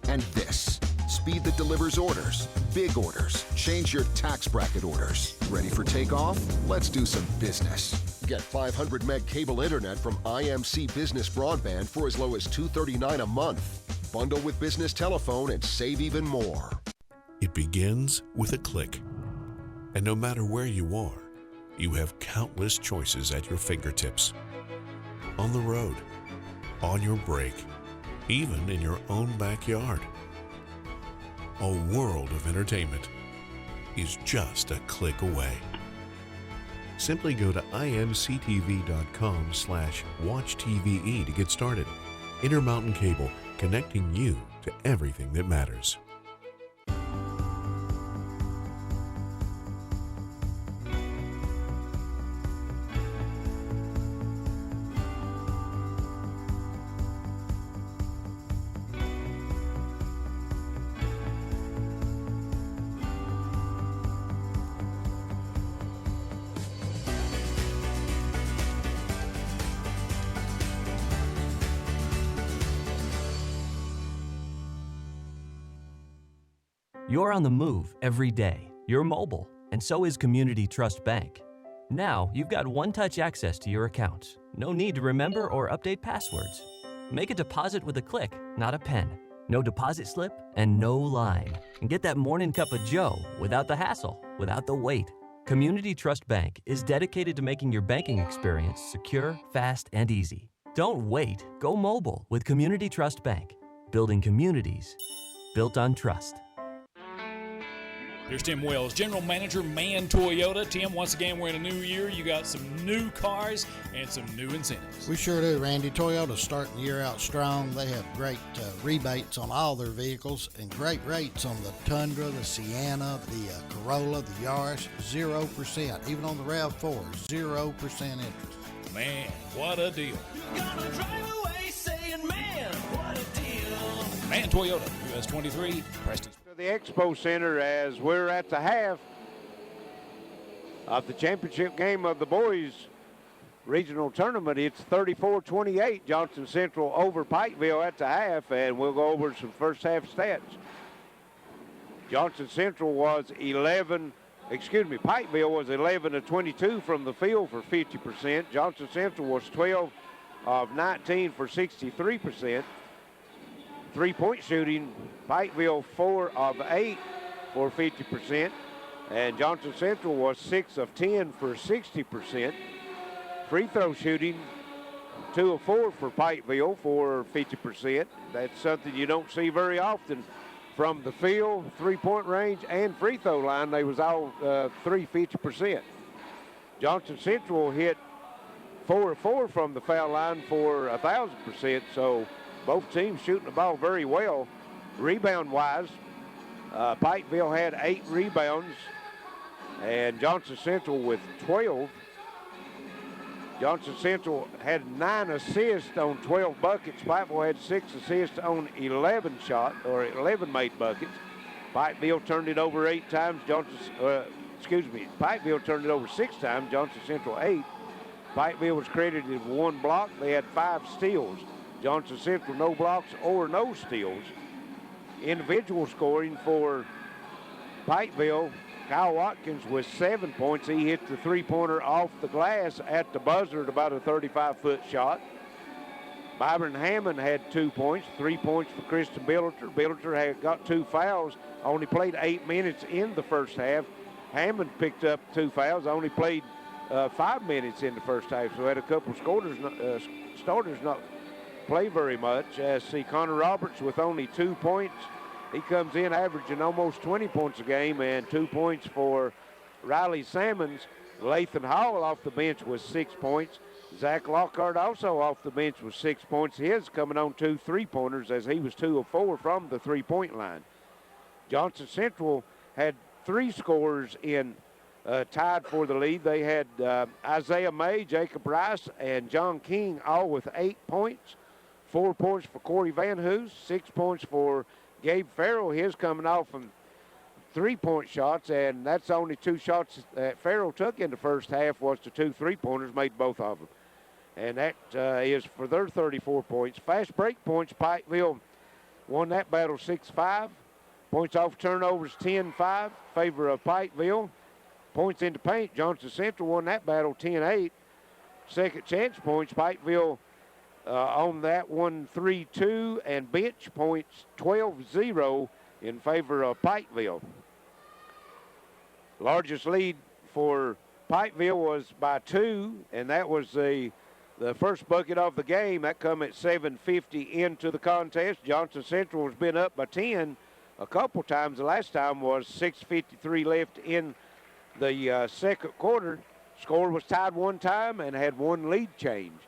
and this. Speed that delivers orders, big orders. Change your tax bracket orders. Ready for takeoff? Let's do some business. Get 500 meg cable internet from IMC Business Broadband for as low as $239 a month. Bundle with business telephone and save even more. It begins with a click. And no matter where you are, you have countless choices at your fingertips. On the road, on your break, even in your own backyard. A world of entertainment is just a click away. Simply go to imctv.com/watchtve to get started. Intermountain Cable, connecting you to everything that matters. You're on the move every day. You're mobile, and so is Community Trust Bank. Now, you've got one-touch access to your accounts. No need to remember or update passwords. Make a deposit with a click, not a pen. No deposit slip and no line. And get that morning cup of joe without the hassle, without the wait. Community Trust Bank is dedicated to making your banking experience secure, fast, and easy. Don't wait. Go mobile with Community Trust Bank. Building communities built on trust. Here's Tim Wells, General Manager, Man Toyota. Tim, once again, we're in a new year. You got some new cars and some new incentives. We sure do, Randy. Toyota's starting the year out strong. They have great rebates on all their vehicles and great rates on the Tundra, the Sienna, the Corolla, the Yaris, 0%. Even on the RAV4, 0% interest. Man, what a deal. You're gonna drive away saying, man, what a deal. Man Toyota, US 23, Prestonsburg. The Expo Center as we're at the half of the championship game of the boys regional tournament. It's 34-28, Johnson Central over Pikeville at the half, and we'll go over some first half stats. Pikeville was 11 of 22 from the field for 50%. Johnson Central was 12 of 19 for 63%. Three-point shooting, Pikeville 4 of 8 for 50%, and Johnson Central was 6 of 10 for 60%. Free throw shooting, 2 of 4 for Pikeville for 50%. That's something you don't see very often from the field, three-point range, and free throw line. They was all 50%. Johnson Central hit 4 of 4 from the foul line for 1,000%, so both teams shooting the ball very well. Rebound-wise, Pikeville had 8 rebounds, and Johnson Central with 12. Johnson Central had 9 assists on 12 buckets. Pikeville had 6 assists on 11 made buckets. Pikeville turned it over 8 times. Pikeville turned it over 6 times. Johnson Central 8. Pikeville was credited with 1 block. They had 5 steals. Johnson Central, no blocks or no steals. Individual scoring for Pikeville, Kyle Watkins with 7 points. He hit the three-pointer off the glass at the buzzer at about a 35-foot shot. Byron Hammond had 2 points, 3 points for Kristen Billiter. Billiter had got 2 fouls, only played 8 minutes in the first half. Hammond picked up 2 fouls, only played 5 minutes in the first half, so had a couple of starters not play very much. See Connor Roberts with only 2 points. He comes in averaging almost 20 points a game, and 2 points for Riley Salmons. Lathan Hall off the bench with 6 points. Zach Lockhart also off the bench with 6 points. His coming on 2 3-pointers as he was 2 of 4 from the three-point line. Johnson Central had 3 scorers in tied for the lead. They had Isaiah May, Jacob Rice, and John King all with 8 points. 4 points for Corey Van Hoos, 6 points for Gabe Farrell. His coming off from 3-point shots, and that's only 2 shots that Farrell took in the first half was the 2 3-pointers, made both of them. And that is for their 34 points. Fast break points, Pikeville won that battle 6-5. Points off turnovers 10-5, favor of Pikeville. Points into paint, Johnson Central won that battle 10-8. Second chance points, Pikeville on that one 3-2, and bench points 12-0 in favor of Pikeville. Largest lead for Pikeville was by 2, and that was the first bucket of the game. That come at 7:50 into the contest. Johnson Central has been up by 10 a couple times. The last time was 6:53 left in the second quarter. Score was tied one time and had 1 lead change.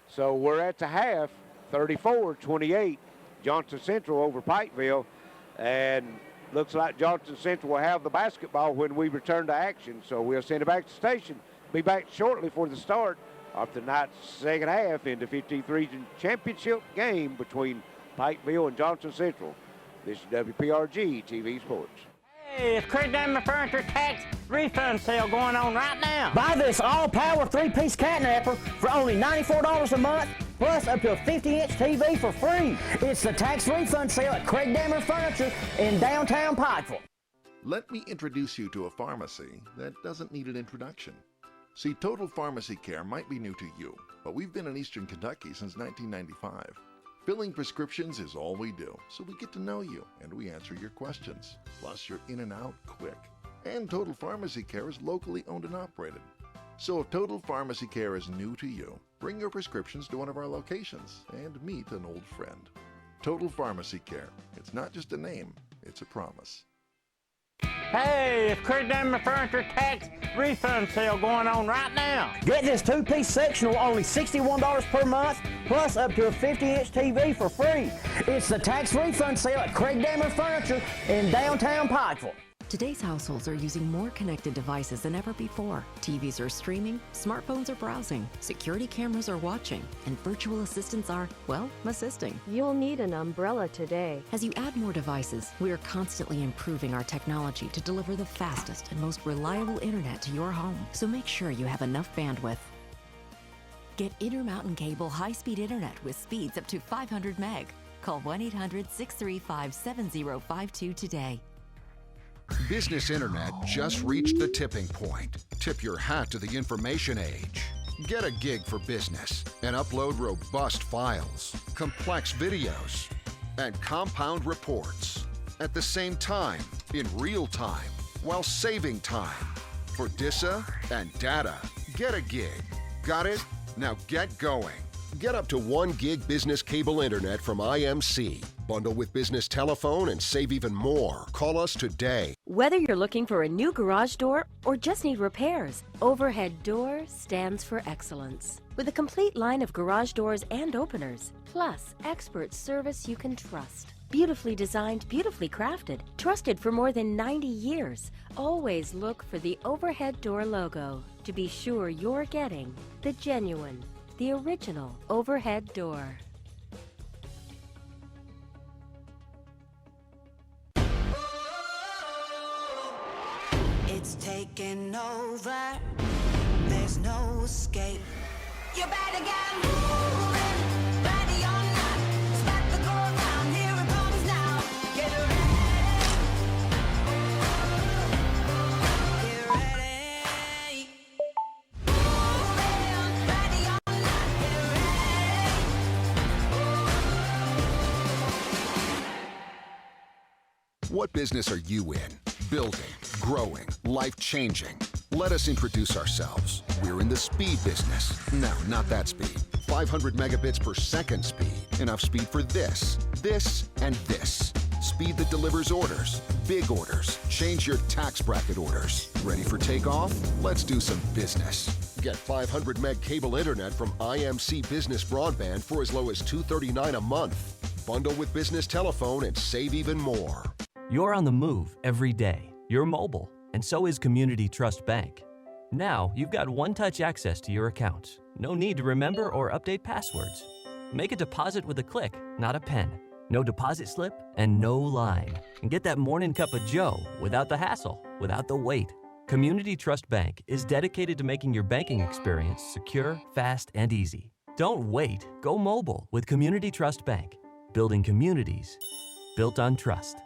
So we're at the half, 34-28, Johnson Central over Pikeville, and looks like Johnson Central will have the basketball when we return to action. So we'll send it back to the station. Be back shortly for the start of tonight's second half in the 15th Region Championship game between Pikeville and Johnson Central. This is WPRG TV Sports. Hey, it's Craig Dammer Furniture Tax Refund Sale going on right now. Buy this all-power 3-piece catnapper for only $94 a month, plus up to a 50-inch TV for free. It's the tax refund sale at Craig Dammer Furniture in downtown Pikeville. Let me introduce you to a pharmacy that doesn't need an introduction. See, Total Pharmacy Care might be new to you, but we've been in Eastern Kentucky since 1995. Filling prescriptions is all we do, so we get to know you and we answer your questions. Plus, you're in and out quick. And Total Pharmacy Care is locally owned and operated. So if Total Pharmacy Care is new to you, bring your prescriptions to one of our locations and meet an old friend. Total Pharmacy Care. It's not just a name, it's a promise. Hey, it's Craig Dammer Furniture Tax Refund Sale going on right now. Get this 2-piece sectional only $61 per month, plus up to a 50-inch TV for free. It's the tax refund sale at Craig Dammer Furniture in downtown Pikeville. Today's households are using more connected devices than ever before. TVs are streaming, smartphones are browsing, security cameras are watching, and virtual assistants are, well, assisting. You'll need an umbrella today. As you add more devices, we are constantly improving our technology to deliver the fastest and most reliable internet to your home. So make sure you have enough bandwidth. Get Intermountain Cable high-speed internet with speeds up to 500 meg. Call 1-800-635-7052 today. Business Internet just reached the tipping point. Tip your hat to the information age. Get a gig for business and upload robust files, complex videos, and compound reports at the same time, in real time, while saving time. For DISA and data, get a gig. Got it? Now get going. Get up to 1 gig business cable internet from IMC. Bundle with business telephone and save even more. Call us today. Whether you're looking for a new garage door or just need repairs, Overhead Door stands for excellence. With a complete line of garage doors and openers, plus expert service you can trust. Beautifully designed, beautifully crafted, trusted for more than 90 years. Always look for the Overhead Door logo to be sure you're getting the genuine, the original overhead door. It's taking over. There's no escape. You better get moving. Ready or not. It's about to go down. Here it comes now. Get ready. Get ready. Moving. Ready or not. Get ready. What business are you in? Building, growing, life-changing. Let us introduce ourselves. We're in the speed business. No, not that speed. 500 megabits per second speed. Enough speed for this, and this. speed that delivers orders, big orders, change your tax bracket orders. Ready for takeoff? Let's do some business. Get 500 meg cable internet from IMC Business Broadband for as low as $239 a month. Bundle with business telephone and save even more. You're on the move every day. You're mobile, and so is Community Trust Bank. Now, you've got one-touch access to your accounts. No need to remember or update passwords. Make a deposit with a click, not a pen. No deposit slip and no line. And get that morning cup of joe without the hassle, without the wait. Community Trust Bank is dedicated to making your banking experience secure, fast, and easy. Don't wait. Go mobile with Community Trust Bank. Building communities built on trust.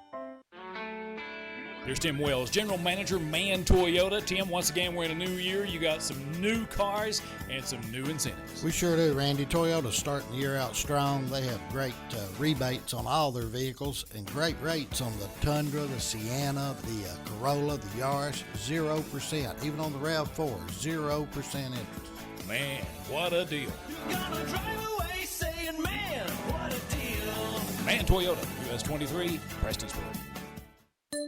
Here's Tim Wells, General Manager, Man Toyota. Tim, once again, we're in a new year. You got some new cars and some new incentives. We sure do, Randy. Toyota's starting the year out strong. They have great rebates on all their vehicles and great rates on the Tundra, the Sienna, the Corolla, the Yaris, 0%. Even on the RAV4, 0% interest. Man, what a deal. You're gonna drive away saying, man, what a deal. Man Toyota, US 23, Prestonsburg.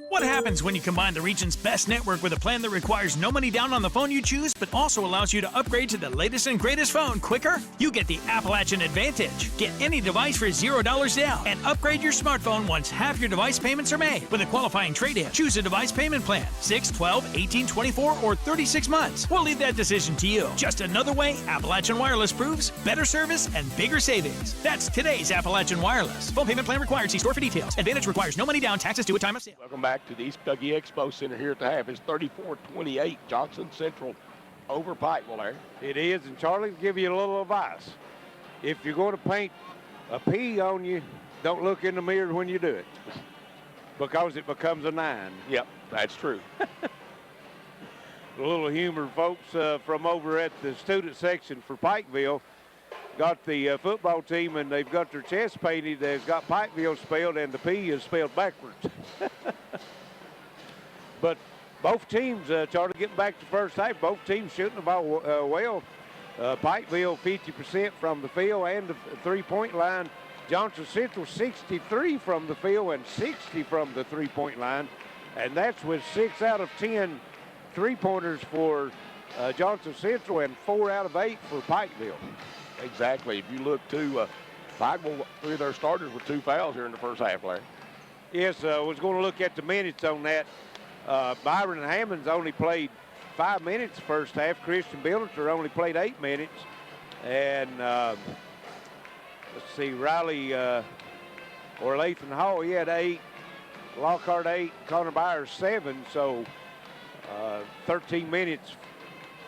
What happens when you combine the region's best network with a plan that requires no money down on the phone you choose, but also allows you to upgrade to the latest and greatest phone quicker? You get the Appalachian Advantage. Get any device for $0 down and upgrade your smartphone once half your device payments are made. With a qualifying trade-in, choose a device payment plan, 6, 12, 18, 24, or 36 months. We'll leave that decision to you. Just another way Appalachian Wireless proves better service and bigger savings. That's today's Appalachian Wireless. Phone payment plan required. See store for details. Advantage requires no money down. Taxes due at time of sale. Welcome back to the East Kentucky Expo Center here at the half. It's 34-28, Johnson Central over Pikeville there. It is, and Charlie, give you a little advice. If you're going to paint a P on you, don't look in the mirror when you do it, because it becomes a 9. Yep, that's true. A little humor, folks, from over at the student section for Pikeville. Got the football team, and they've got their chest painted. They've got Pikeville spelled, and the P is spelled backwards. But both teams, Charlie, getting back to first half, both teams shooting the ball well. Pikeville 50% from the field and the three-point line. Johnson Central 63 from the field and 60 from the three-point line. And that's with 6 out of 10 three-pointers for Johnson Central and 4 out of 8 for Pikeville. Exactly. If you look to Pikeville, 3 of their starters with 2 fouls here in the first half, Larry. Yes, I was going to look at the minutes on that. Byron Hammonds only played 5 minutes first half. Christian Billiter only played 8 minutes. And let's see, Riley or Lathan Hall, he had 8. Lockhart 8, Connor Byers 7. So 13 minutes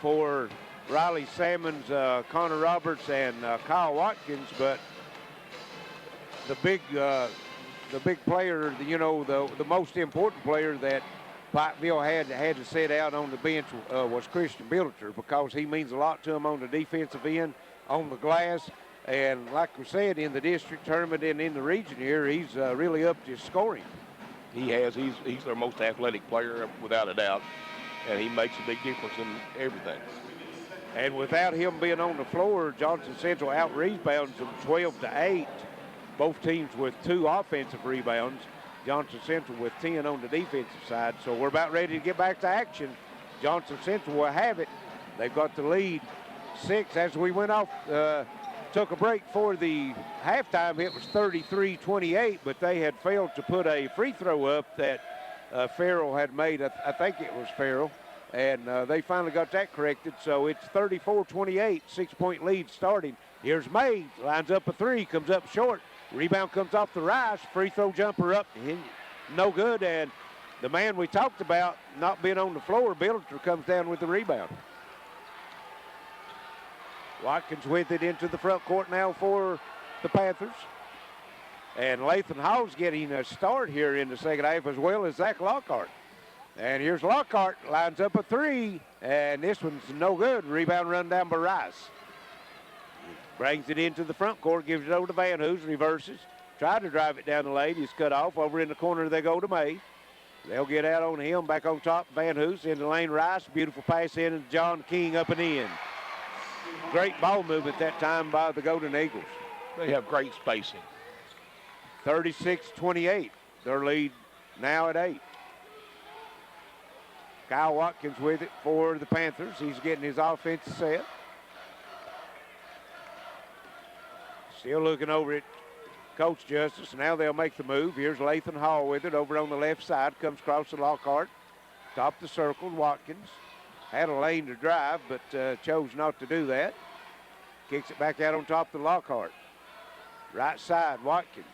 for Riley Salmons, Connor Roberts, and Kyle Watkins. But the big player, you know, the most important player that Pikeville had to sit out on the bench was Christian Billiter, because he means a lot to him on the defensive end, on the glass. And like we said, in the district tournament and in the region here, he's really upped his scoring. He has. He's their most athletic player, without a doubt, and he makes a big difference in everything. And without him being on the floor, Johnson Central out-rebounds them 12-8. Both teams with 2 offensive rebounds. Johnson Central with 10 on the defensive side. So we're about ready to get back to action. Johnson Central will have it. They've got the lead 6 as we went off. Took a break for the halftime. It was 33-28, but they had failed to put a free throw up that Farrell had made. I think it was Farrell. And they finally got that corrected. So it's 34-28, 6-point lead starting. Here's May, lines up a 3, comes up short. Rebound comes off the rise, free throw jumper up, no good. And the man we talked about not being on the floor, Billiter, comes down with the rebound. Watkins with it into the front court now for the Panthers. And Lathan Hall's getting a start here in the second half, as well as Zach Lockhart. And here's Lockhart, lines up a 3, and this one's no good. Rebound run down by Rice. Brings it into the front court, gives it over to Van Hoos, reverses. Tried to drive it down the lane. He's cut off. Over in the corner, they go to May. They'll get out on him. Back on top, Van Hoos in the lane. Rice, beautiful pass in, and John King up and in. Great ball movement that time by the Golden Eagles. They have great spacing. 36-28. their lead now at 8. Kyle Watkins with it for the Panthers. He's getting his offense set. Still looking over at Coach Justice. Now they'll make the move. Here's Lathan Hall with it over on the left side. Comes across the Lockhart. Top the circle, Watkins. Had a lane to drive, but chose not to do that. Kicks it back out on top of the Lockhart. Right side, Watkins.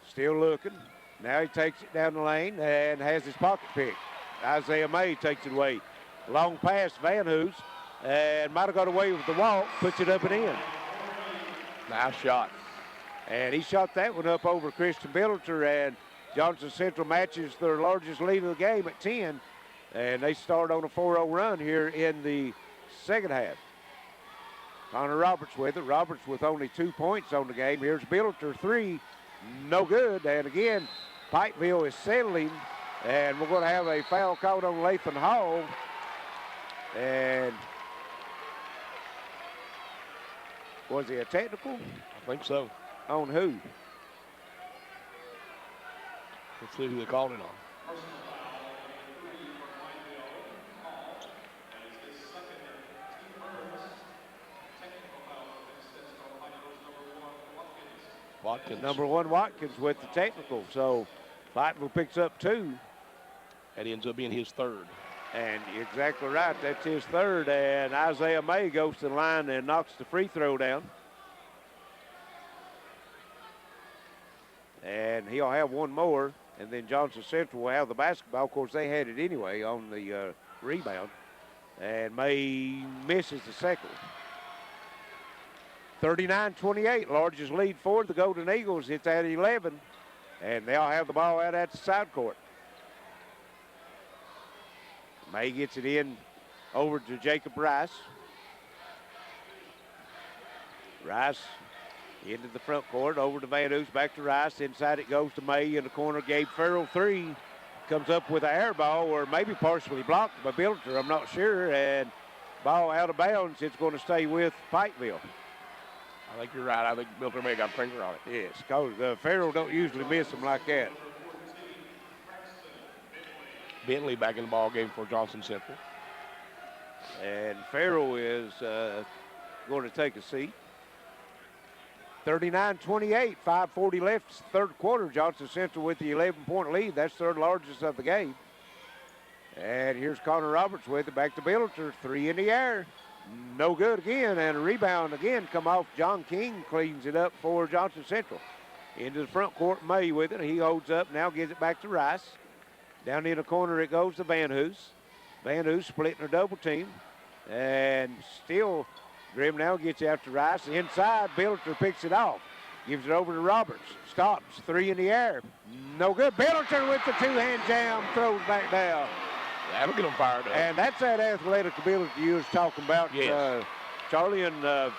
Still looking. Now he takes it down the lane and has his pocket pick. Isaiah May takes it away. Long pass, Van Hoos, and might have got away with the walk. Puts it up and in. Nice shot. And he shot that one up over Christian Billiter, and Johnson Central matches their largest lead of the game at 10. And they start on a 4-0 run here in the second half. Connor Roberts with it. Roberts with only 2 points on the game. Here's Billiter, 3. No good. And again, Pikeville is settling. And we're going to have a foul called on Lathan Hall. And was he a technical? I think so. On who? Let's see who they called it on. Watkins. Number 1, Watkins with the technical. So Pikeville picks up 2. That ends up being his 3rd. And you're exactly right. That's his 3rd. And Isaiah May goes to the line and knocks the free throw down. And he'll have one more. And then Johnson Central will have the basketball. Of course, they had it anyway on the rebound. And May misses the second. 39-28, largest lead for the Golden Eagles. It's at 11. And they'll have the ball out at the side court. May gets it in over to Jacob Rice. Rice into the front court, over to Van Hoos, back to Rice. Inside it goes to May in the corner. Gabe Farrell, 3. Comes up with an air ball, or maybe partially blocked by Billiter, I'm not sure. And ball out of bounds. It's going to stay with Pikeville. I think you're right. I think Billiter may have got a finger on it. Yes, because Farrell don't usually miss them like that. Bentley back in the ball game for Johnson Central. And Farrell is going to take a seat. 39-28, 5:40 left, third quarter. Johnson Central with the 11-point lead. That's third largest of the game. And here's Connor Roberts with it. Back to Billiter. 3 in the air. No good again. And a rebound again come off. John King cleans it up for Johnson Central. Into the front court, May with it. He holds up, now gives it back to Rice. Down in the corner it goes to Van Hoos. Van Hoos splitting a double team. And still, Grimm now gets after Rice. Inside, Billiter picks it off. Gives it over to Roberts. Stops, 3 in the air. No good. Billiter with the 2-hand jam, throws back down. That'll get them fired up. And that's that athletic ability you was talking about, yes. Charlie, in the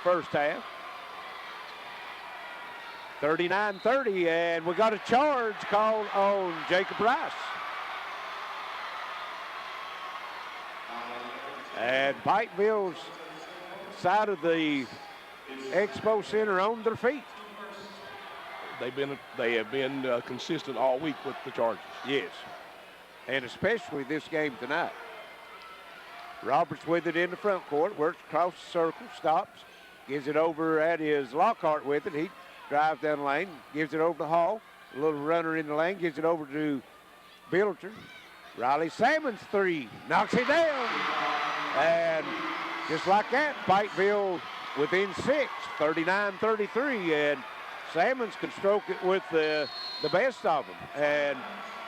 first half. 39-30, and we got a charge called on Jacob Rice. And Pikeville's side of the Expo Center on their feet. They have been consistent all week with the charges. Yes, and especially this game tonight. Roberts with it in the front court, works across the circle, stops, gives it over at his Lockhart with it. He drives down the lane, gives it over to Hall. A little runner in the lane, gives it over to Billiter. Riley Salmons 3, knocks it down. And just like that, Pikeville within 6, 39-33. And Salmons can stroke it with the best of them. And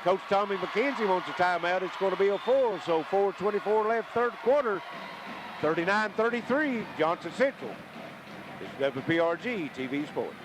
Coach Tommy McKenzie wants a timeout. It's going to be a 4, so 4:24 left, third quarter. 39-33, Johnson Central. This is WPRG TV Sports.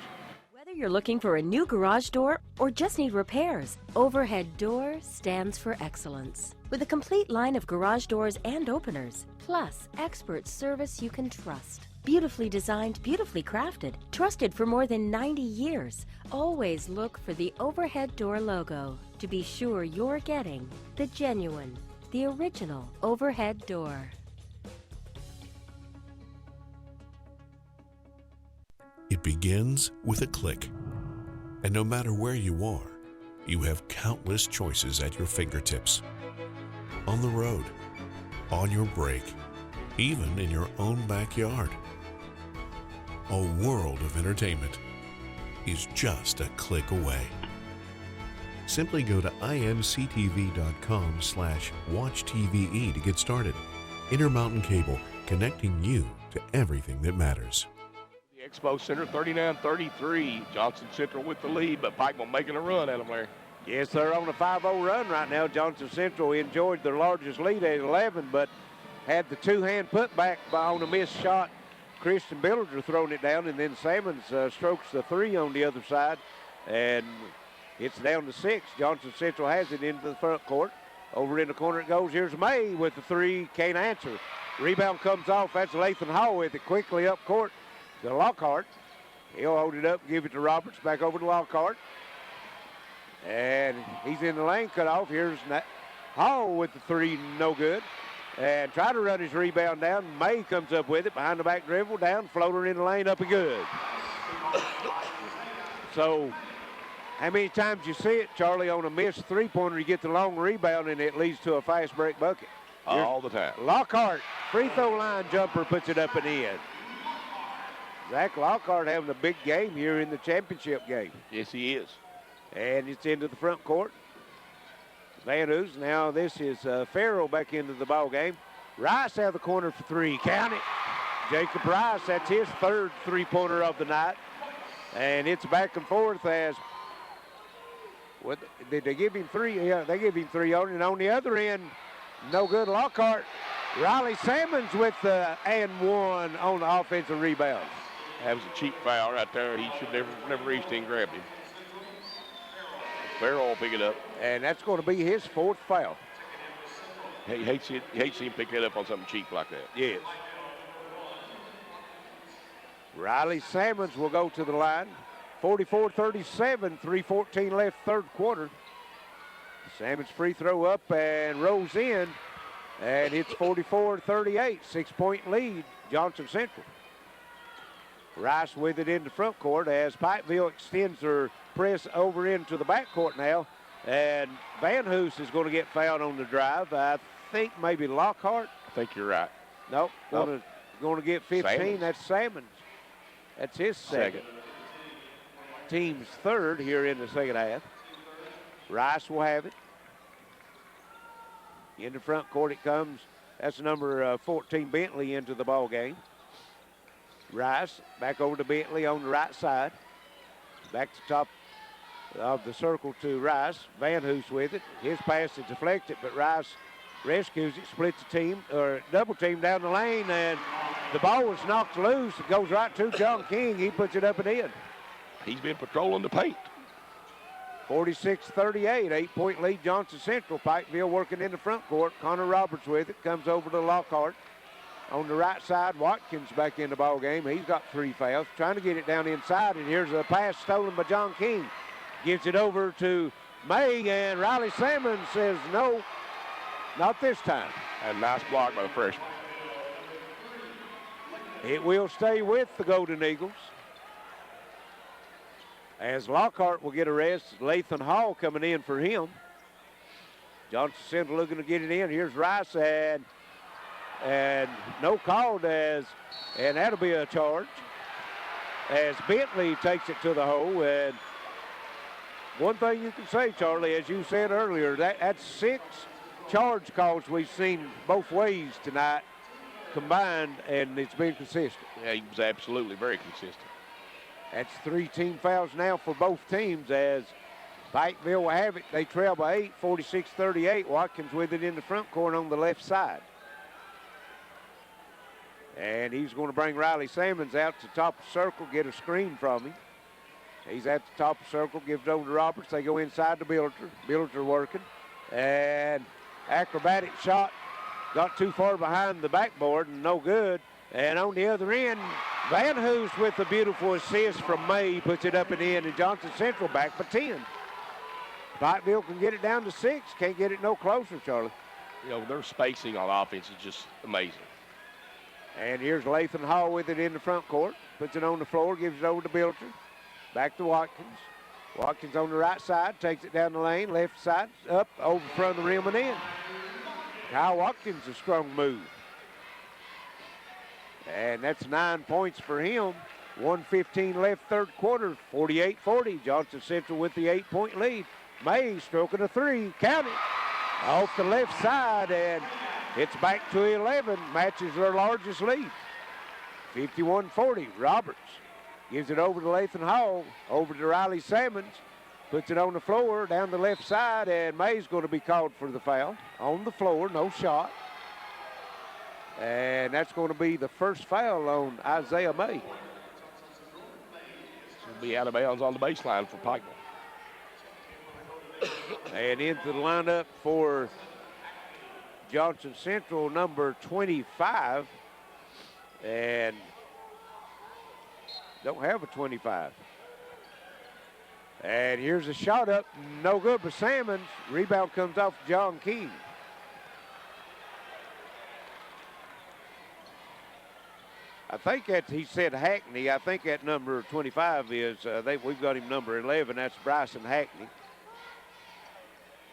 Whether you're looking for a new garage door or just need repairs, Overhead Door stands for excellence. With a complete line of garage doors and openers, plus expert service you can trust. Beautifully designed, beautifully crafted, trusted for more than 90 years. Always look for the Overhead Door logo to be sure you're getting the genuine, the original Overhead Door. It begins with a click And no matter where you are, you have countless choices at your fingertips. On the road, on your break, even in your own backyard. A world of entertainment is just a click away. Simply go to imctv.com/watchtve to get started. Intermountain Cable, connecting you to everything that matters. The Expo Center, 39-33. Johnson Central with the lead, but Pikeville making a run at them, Larry. Yes, they're on a 5-0 run right now. Johnson Central enjoyed their largest lead at 11, but had the two-hand putback on a missed shot. Christian Billinger throwing it down, and then Salmons strokes the three on the other side, and it's down to 6. Johnson Central has it into the front court. Over in the corner it goes. Here's May with the three. Can't answer. Rebound comes off. That's Lathan Hall with it quickly up court to Lockhart. He'll hold it up, give it to Roberts. Back over to Lockhart. And he's in the lane, cut off. Here's Hall with the three, no good. And try to run his rebound down. May comes up with it, behind the back dribble, down, floater in the lane, up and good. So, how many times you see it, Charlie, on a missed three-pointer, you get the long rebound, and it leads to a fast break bucket. All the time. Lockhart, free throw line jumper, puts it up and in. Zach Lockhart having a big game here in the championship game. Yes, he is. And it's into the front court. Van Hoos, now this is Farrell back into the ball game. Rice out of the corner for three, count it. Jacob Rice, that's his third three-pointer of the night. And it's back and forth as, did they give him three? Yeah, they give him three on it. And on the other end, no good. Lockhart. Riley Salmons with the and one on the offensive rebound. That was a cheap foul right there. He should never reached in and grabbed him. Farrell will pick it up. And that's going to be his fourth foul. He hates seeing him pick that up on something cheap like that. Yes. Riley Salmons will go to the line. 44-37, 3:14 left, third quarter. Salmons free throw up and rolls in. And it's 44-38, 6-point lead, Johnson Central. Rice with it in the front court as Pikeville extends their press over into the backcourt now. And Van Hoos is going to get fouled on the drive. I think maybe Lockhart. I think you're right. Nope, going to get 15. Salmons. That's Salmons. That's his second. Team's third here in the second half. Rice will have it. In the front court it comes. That's number 14, Bentley, into the ball game. Rice back over to Bentley on the right side. Back to top of the circle to Rice. Van Hoos with it. His pass is deflected, but Rice rescues it, splits the team, or double team down the lane, and the ball was knocked loose. It goes right to John King. He puts it up and in. He's been patrolling the paint. 46-38, 8-point lead, Johnson Central. Pikeville working in the front court. Connor Roberts with it, comes over to Lockhart. On the right side, Watkins back in the ball game. He's got 3 fouls, trying to get it down inside, and here's a pass stolen by John King. Gives it over to May, and Riley Salmons says no, not this time. And a nice block by the freshman. It will stay with the Golden Eagles. As Lockhart will get a rest, Lathan Hall coming in for him. Johnson Central looking to get it in. Here's Rice, and no call and that'll be a charge. As Bentley takes it to the hole, and one thing you can say, Charlie, as you said earlier, that's 6 charge calls we've seen both ways tonight combined, and it's been consistent. Yeah, he was absolutely very consistent. That's 3 team fouls now for both teams as Pikeville will have it. They trail by 8, 46-38. Watkins with it in the front court on the left side. And he's going to bring Riley Salmons out to top of the circle, get a screen from him. He's at the top of the circle, gives it over to Roberts. They go inside to Billinger. Billinger working. And acrobatic shot. Got too far behind the backboard and no good. And on the other end, Van Hoos with the beautiful assist from May, puts it up and in, and Johnson Central back by 10. Pikeville can get it down to 6. Can't get it no closer, Charlie. You know, their spacing on offense is just amazing. And here's Lathan Hall with it in the front court. Puts it on the floor, gives it over to Bilger. Back to Watkins. Watkins on the right side, takes it down the lane, left side, up, over front of the rim and in. Kyle Watkins, a strong move. And that's 9 points for him. 1:15 left third quarter, 48-40. Johnson Central with the 8-point lead. May stroking a three, count it, off the left side, and it's back to 11, matches their largest lead. 51-40, Roberts gives it over to Lathan Hall, over to Riley Salmons, puts it on the floor, down the left side, and May's going to be called for the foul. On the floor, no shot. And that's going to be the first foul on Isaiah May. He'll be out of bounds on the baseline for Pikeville. And into the lineup for Johnson Central, number 25. And don't have a 25. And here's a shot up, no good for Salmons. Rebound comes off John King. I think that he said Hackney. I think that number 25 is, we've got him number 11. That's Bryson Hackney.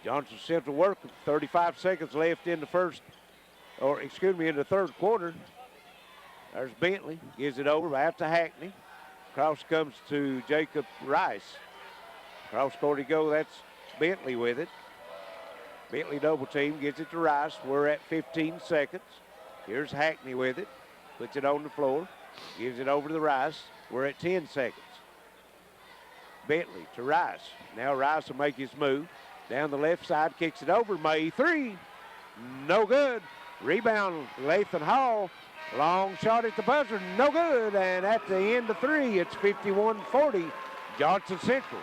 Johnson Central working. 35 seconds left in the in the third quarter. There's Bentley, gives it over out to Hackney. Cross comes to Jacob Rice. Cross court he go, that's Bentley with it. Bentley double team, gets it to Rice. We're at 15 seconds. Here's Hackney with it. Puts it on the floor, gives it over to the Rice. We're at 10 seconds. Bentley to Rice. Now Rice will make his move. Down the left side, kicks it over. May, three. No good. Rebound, Lathan Hall. Long shot at the buzzer, no good. And at the end of three, it's 51-40, Johnson Central.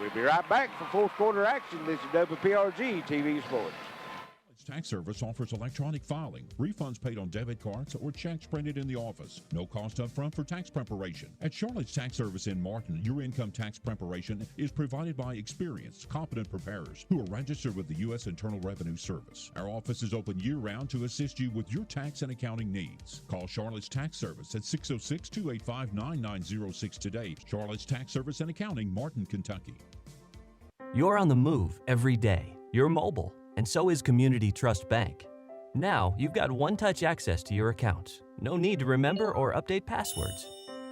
We'll be right back for fourth quarter action. This is WPRG TV Sports. Tax Service offers electronic filing, refunds paid on debit cards, or checks printed in the office. No cost up front for tax preparation. At Charlotte's Tax Service in Martin, your income tax preparation is provided by experienced, competent preparers who are registered with the U.S. Internal Revenue Service. Our office is open year-round to assist you with your tax and accounting needs. Call Charlotte's Tax Service at 606-285-9906 today. Charlotte's Tax Service and Accounting, Martin, Kentucky. You're on the move every day. You're mobile. And so is Community Trust Bank. Now, you've got one-touch access to your accounts. No need to remember or update passwords.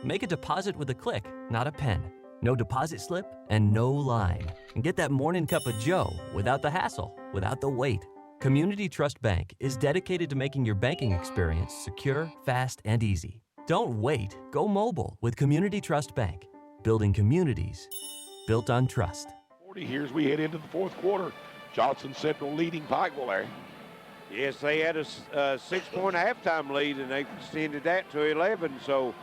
Make a deposit with a click, not a pen. No deposit slip and no line. And get that morning cup of joe without the hassle, without the wait. Community Trust Bank is dedicated to making your banking experience secure, fast, and easy. Don't wait. Go mobile with Community Trust Bank. Building communities built on trust. 40 here as we head into the fourth quarter. Johnson Central leading Pikeville there. Yes, they had a 6-point halftime lead, and they extended that to 11. So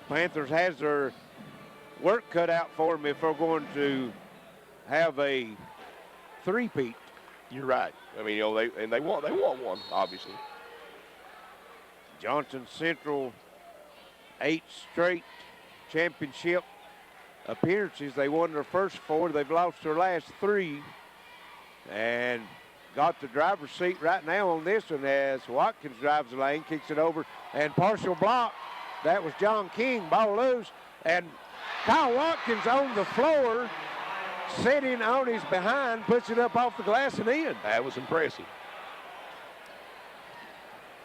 Panthers has their work cut out for them if they're going to have a three-peat. You're right. I mean, they want one, obviously. Johnson Central, 8 straight championship appearances. They won their first 4. They've lost their last 3. And got the driver's seat right now on this one as Watkins drives the lane, kicks it over, and partial block. That was John King, ball loose, and Kyle Watkins on the floor, sitting on his behind, puts it up off the glass and in. That was impressive.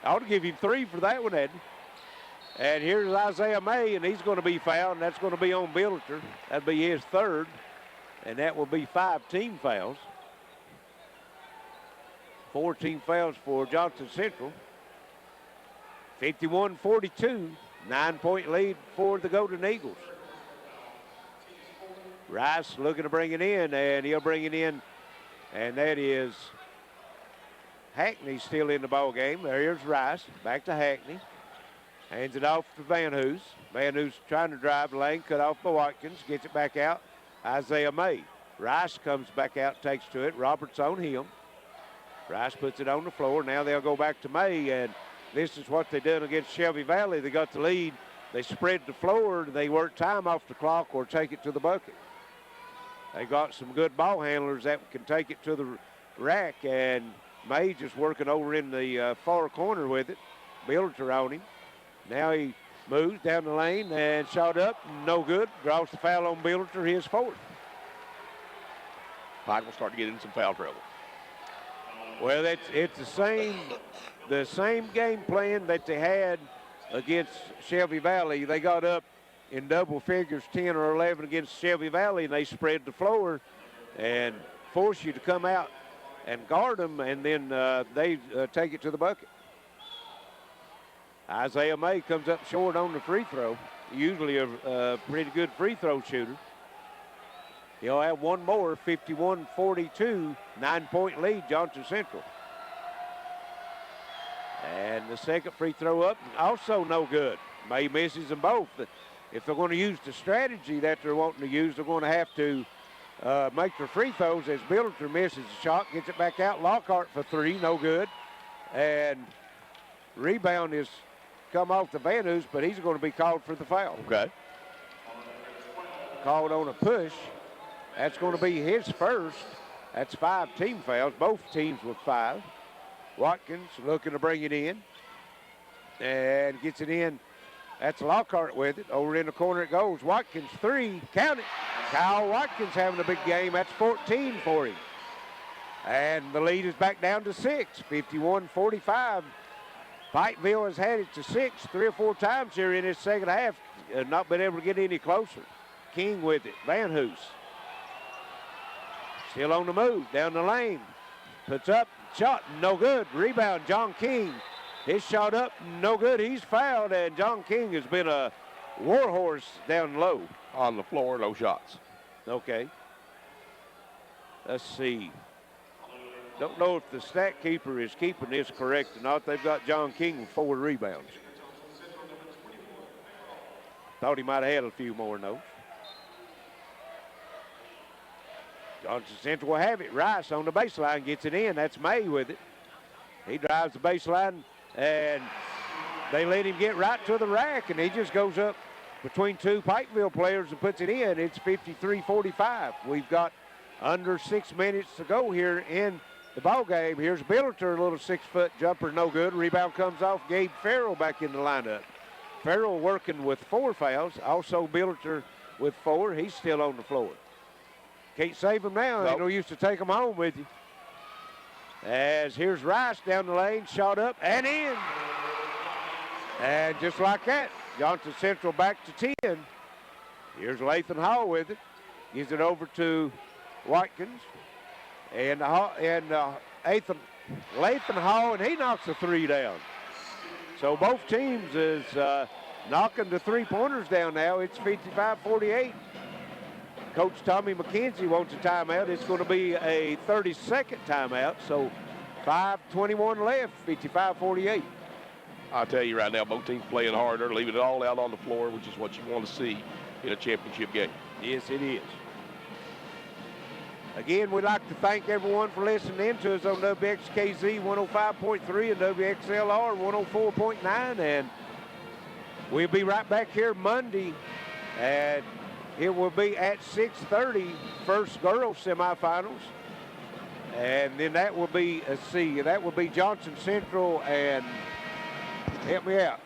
I ought to give him 3 for that one, Ed. And here's Isaiah May, and he's going to be fouled, and that's going to be on Billiter. That'd be his 3rd, and that will be 5 team fouls. 4 team fouls for Johnson Central. 51-42, 9-point lead for the Golden Eagles. Rice looking to bring it in, and he'll bring it in, and that is Hackney still in the ball game. There's Rice, back to Hackney. Hands it off to Van Hoos. Van Hoos trying to drive the lane, cut off by Watkins, gets it back out. Isaiah May. Rice comes back out, takes to it. Roberts on him. Rice puts it on the floor. Now they'll go back to May, and this is what they did against Shelby Valley. They got the lead. They spread the floor. They work time off the clock or take it to the bucket. They got some good ball handlers that can take it to the rack, and May just working over in the far corner with it. Billiter on him. Now he moves down the lane and shot up. No good. Draws the foul on Billiter, his 4th. Pike will start to get in some foul trouble. Well, it's the same game plan that they had against Shelby Valley. They got up in double figures, 10 or 11 against Shelby Valley, and they spread the floor and force you to come out and guard them, and then they take it to the bucket. Isaiah May comes up short on the free throw. Usually a pretty good free throw shooter. He'll have one more, 51-42, 9-point lead, Johnson Central. And the second free throw up, also no good. May misses them both. If they're going to use the strategy that they're wanting to use, they're going to have to make their free throws as Billiter misses the shot, gets it back out. Lockhart for three, no good. And rebound is come off the Van Hoos, but he's going to be called for the foul. Okay. Called on a push. That's going to be his first. That's 5 team fouls, both teams with 5. Watkins looking to bring it in and gets it in. That's Lockhart with it. Over in the corner it goes. Watkins, 3, count it. Kyle Watkins having a big game. That's 14 for him. And the lead is back down to 6, 51-45. Pikeville has had it to 6 3 or 4 times here in this second half. Not been able to get any closer. King with it. Van Hoos. Still on the move. Down the lane. Puts up. Shot. No good. Rebound. John King. His shot up. No good. He's fouled. And John King has been a warhorse down low. On the floor. No shots. Okay. Let's see. Don't know if the stat keeper is keeping this correct or not. They've got John King with 4 rebounds. Thought he might have had a few more in those. Johnson Central will have it. Rice on the baseline gets it in. That's May with it. He drives the baseline, and they let him get right to the rack, and he just goes up between 2 Pikeville players and puts it in. It's 53-45. We've got under 6 minutes to go here in the ball game. Here's Billiter, a little 6-foot jumper, no good. Rebound comes off. Gabe Farrell back in the lineup. Farrell working with 4 fouls. Also Billiter with 4. He's still on the floor. Can't save him now. Nope. You know, used to take him home with you. As here's Rice down the lane, shot up and in. And just like that, Johnson Central back to 10. Here's Lathan Hall with it. Gives it over to Watkins. And Lathan Hall, and he knocks the 3 down. So both teams is knocking the 3-pointers down now. It's 55-48. Coach Tommy McKenzie wants a timeout. It's going to be a 30-second timeout. So 5:21 left, 55-48. I'll tell you right now, both teams playing hard. They're leaving it all out on the floor, which is what you want to see in a championship game. Yes, it is. Again, we'd like to thank everyone for listening in to us on WXKZ 105.3 and WXLR 104.9. And we'll be right back here Monday. And it will be at 6:30, first girls semifinals. And then that will be, that will be Johnson Central and, help me out.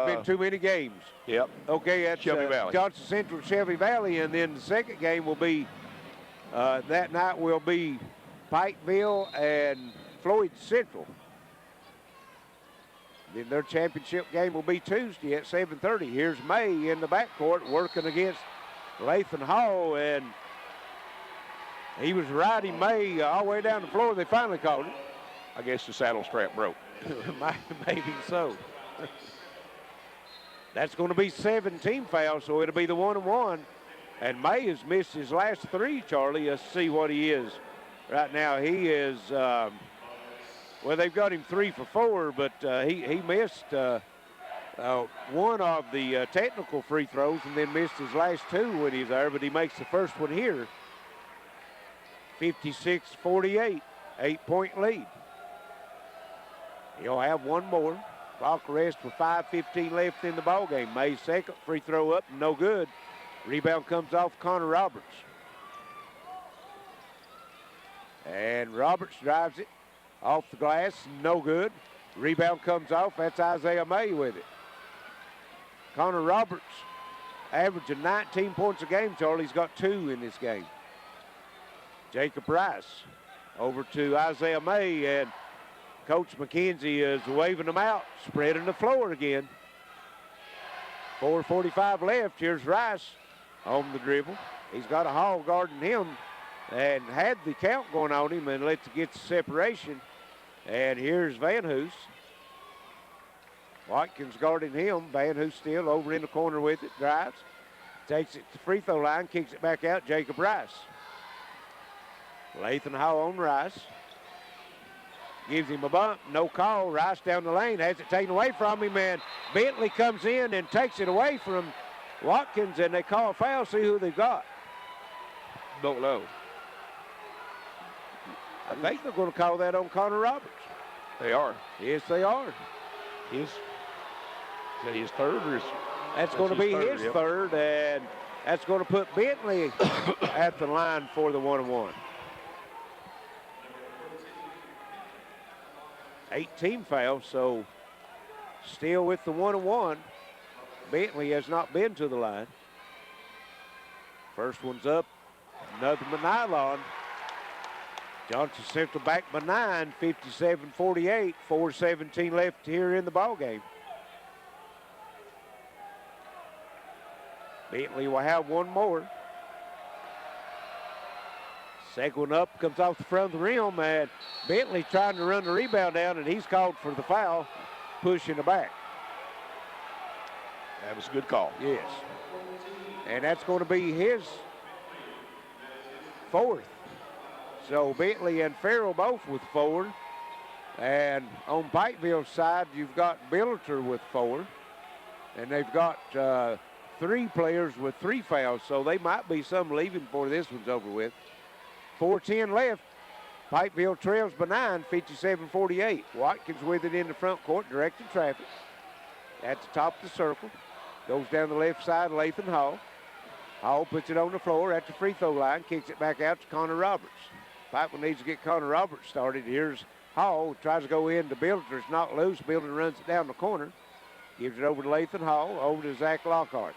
Been too many games. Yep. Okay, that's Shelby Valley. Johnson Central, Shelby Valley. And then the second game will be, that night will be Pikeville and Floyd Central. Then their championship game will be Tuesday at 7:30. Here's May in the backcourt working against Lathan Hall, and he was riding May all the way down the floor. They finally called it. I guess the saddle strap broke. Maybe so. That's going to be 17 fouls, so it'll be the 1-and-1. And May has missed his last 3, Charlie. Let's see what he is right now. He is, well, they've got him 3 for 4, but he missed one of the technical free throws and then missed his last 2 when he was there, but he makes the first one here. 56-48, 8-point lead. He'll have one more. Clock rest with 5:15 left in the ball game. May's second free throw up, no good. Rebound comes off Connor Roberts. And Roberts drives it off the glass, no good. Rebound comes off, that's Isaiah May with it. Connor Roberts averaging 19 points a game, Charlie. He's got 2 in this game. Jacob Rice over to Isaiah May, and Coach McKenzie is waving them out, spreading the floor again. 4:45 left. Here's Rice on the dribble. He's got a Hall guarding him and had the count going on him, and let's get the separation. And here's Van Hoos. Watkins guarding him. Van Hoos still over in the corner with it. Drives. Takes it to the free throw line. Kicks it back out. Jacob Rice. Lathan Hall on Rice. Gives him a bump. No call. Rice down the lane. Has it taken away from him. And Bentley comes in and takes it away from Watkins. And they call a foul. See who they've got. Don't know. I think they're going to call that on Connor Roberts. They are. Yes, they are. Is that his third or That's going to be his third, and that's going to put Bentley at the line for the 1-on-1. 8-team foul, so still with the 1-on-1. Bentley has not been to the line. First one's up, nothing but nylon. Johnson Central back by 9, 57-48, 4:17 left here in the ball game. Bentley will have one more. Second one up, comes off the front of the rim, and Bentley trying to run the rebound down, and he's called for the foul, pushing the back. That was a good call. Yes. And that's going to be his fourth. So Bentley and Farrell both with 4. And on Pikeville's side, you've got Billiter with 4. And they've got 3 players with 3 fouls, so they might be some leaving before this one's over with. 4:10 left. Pikeville trails by 9, 57-48. Watkins with it in the front court, directing traffic. At the top of the circle. Goes down the left side, Lathan Hall. Hall puts it on the floor at the free throw line, kicks it back out to Connor Roberts. Pikeville needs to get Connor Roberts started. Here's Hall, tries to go in to Billiter. It's not loose. Billiter runs it down the corner. Gives it over to Lathan Hall, over to Zach Lockhart.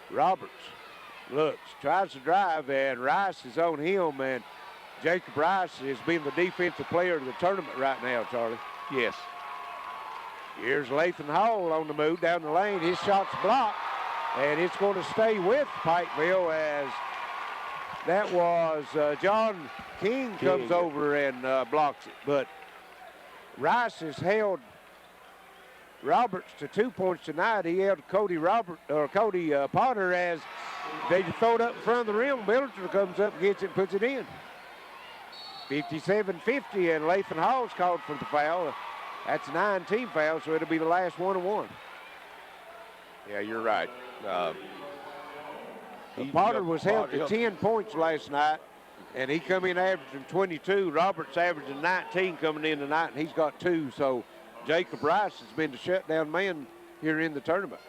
Roberts looks, tries to drive, and Rice is on him, and Jacob Rice has been the defensive player of the tournament right now, Charlie. Yes. Here's Lathan Hall on the move down the lane. His shot's blocked, and it's going to stay with Pikeville as that was John King comes over and blocks it. But Rice has held Roberts to 2 points tonight. He held Cody Potter as they throw it up in front of the rim. Billiter comes up, gets it, puts it in. 57-50, and Lathan Hall's called for the foul. That's 9-team foul, so it'll be the last 1-on-1. Yeah, you're right. Potter was held to 10 points last night, and he come in averaging 22. Roberts averaging 19 coming in tonight, and he's got 2. So Jacob Rice has been the shutdown man here in the tournament.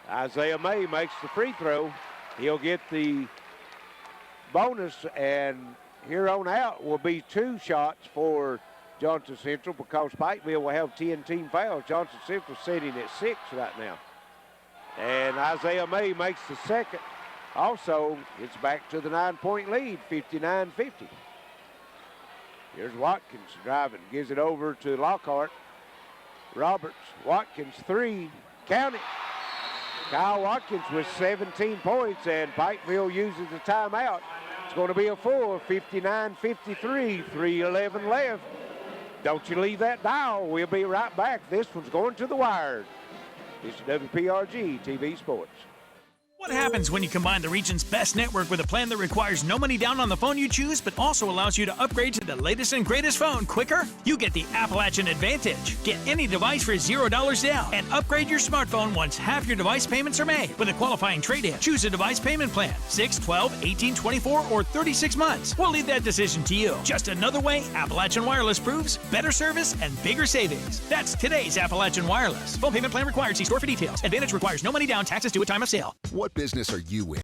Isaiah May makes the free throw. He'll get the bonus, and here on out will be 2 shots for Johnson Central because Pikeville will have 10-team fouls. Johnson Central sitting at 6 right now. And Isaiah May makes the second. Also, it's back to the 9-point lead, 59-50. Here's Watkins driving, gives it over to Lockhart. Roberts, Watkins, 3, count it. Kyle Watkins with 17 points, and Pikeville uses the timeout. It's going to be a full 59-53, 3:11 left. Don't you leave that dial. We'll be right back. This one's going to the wire. It's WPRG TV Sports. What happens when you combine the region's best network with a plan that requires no money down on the phone you choose, but also allows you to upgrade to the latest and greatest phone quicker? You get the Appalachian Advantage. Get any device for $0 down and upgrade your smartphone once half your device payments are made. With a qualifying trade-in, choose a device payment plan, 6, 12, 18, 24, or 36 months. We'll leave that decision to you. Just another way Appalachian Wireless proves better service and bigger savings. That's today's Appalachian Wireless. Phone payment plan required. See store for details. Advantage requires no money down. Taxes due at time of sale. What business are you in?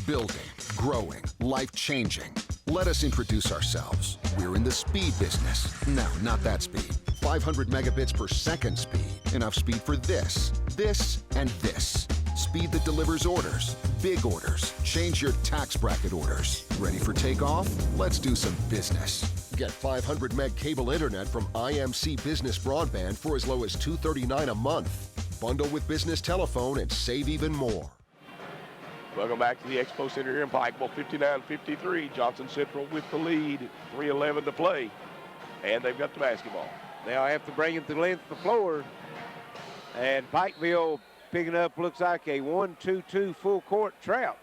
Building, growing, life-changing. Let us introduce ourselves. We're in the speed business. No, not that speed. 500 megabits per second speed. Enough speed for this, and this. Speed that delivers orders, big orders. Change your tax bracket orders. Ready for takeoff? Let's do some business. Get 500 meg cable internet from IMC Business Broadband for as low as $239 a month. Bundle with business telephone and save even more. Welcome back to the Expo Center here in Pikeville, 59-53. Johnson Central with the lead, 3:11 to play, and they've got the basketball. Now I have to bring it to the length of the floor, and Pikeville picking up looks like a 1-2-2 full court trap.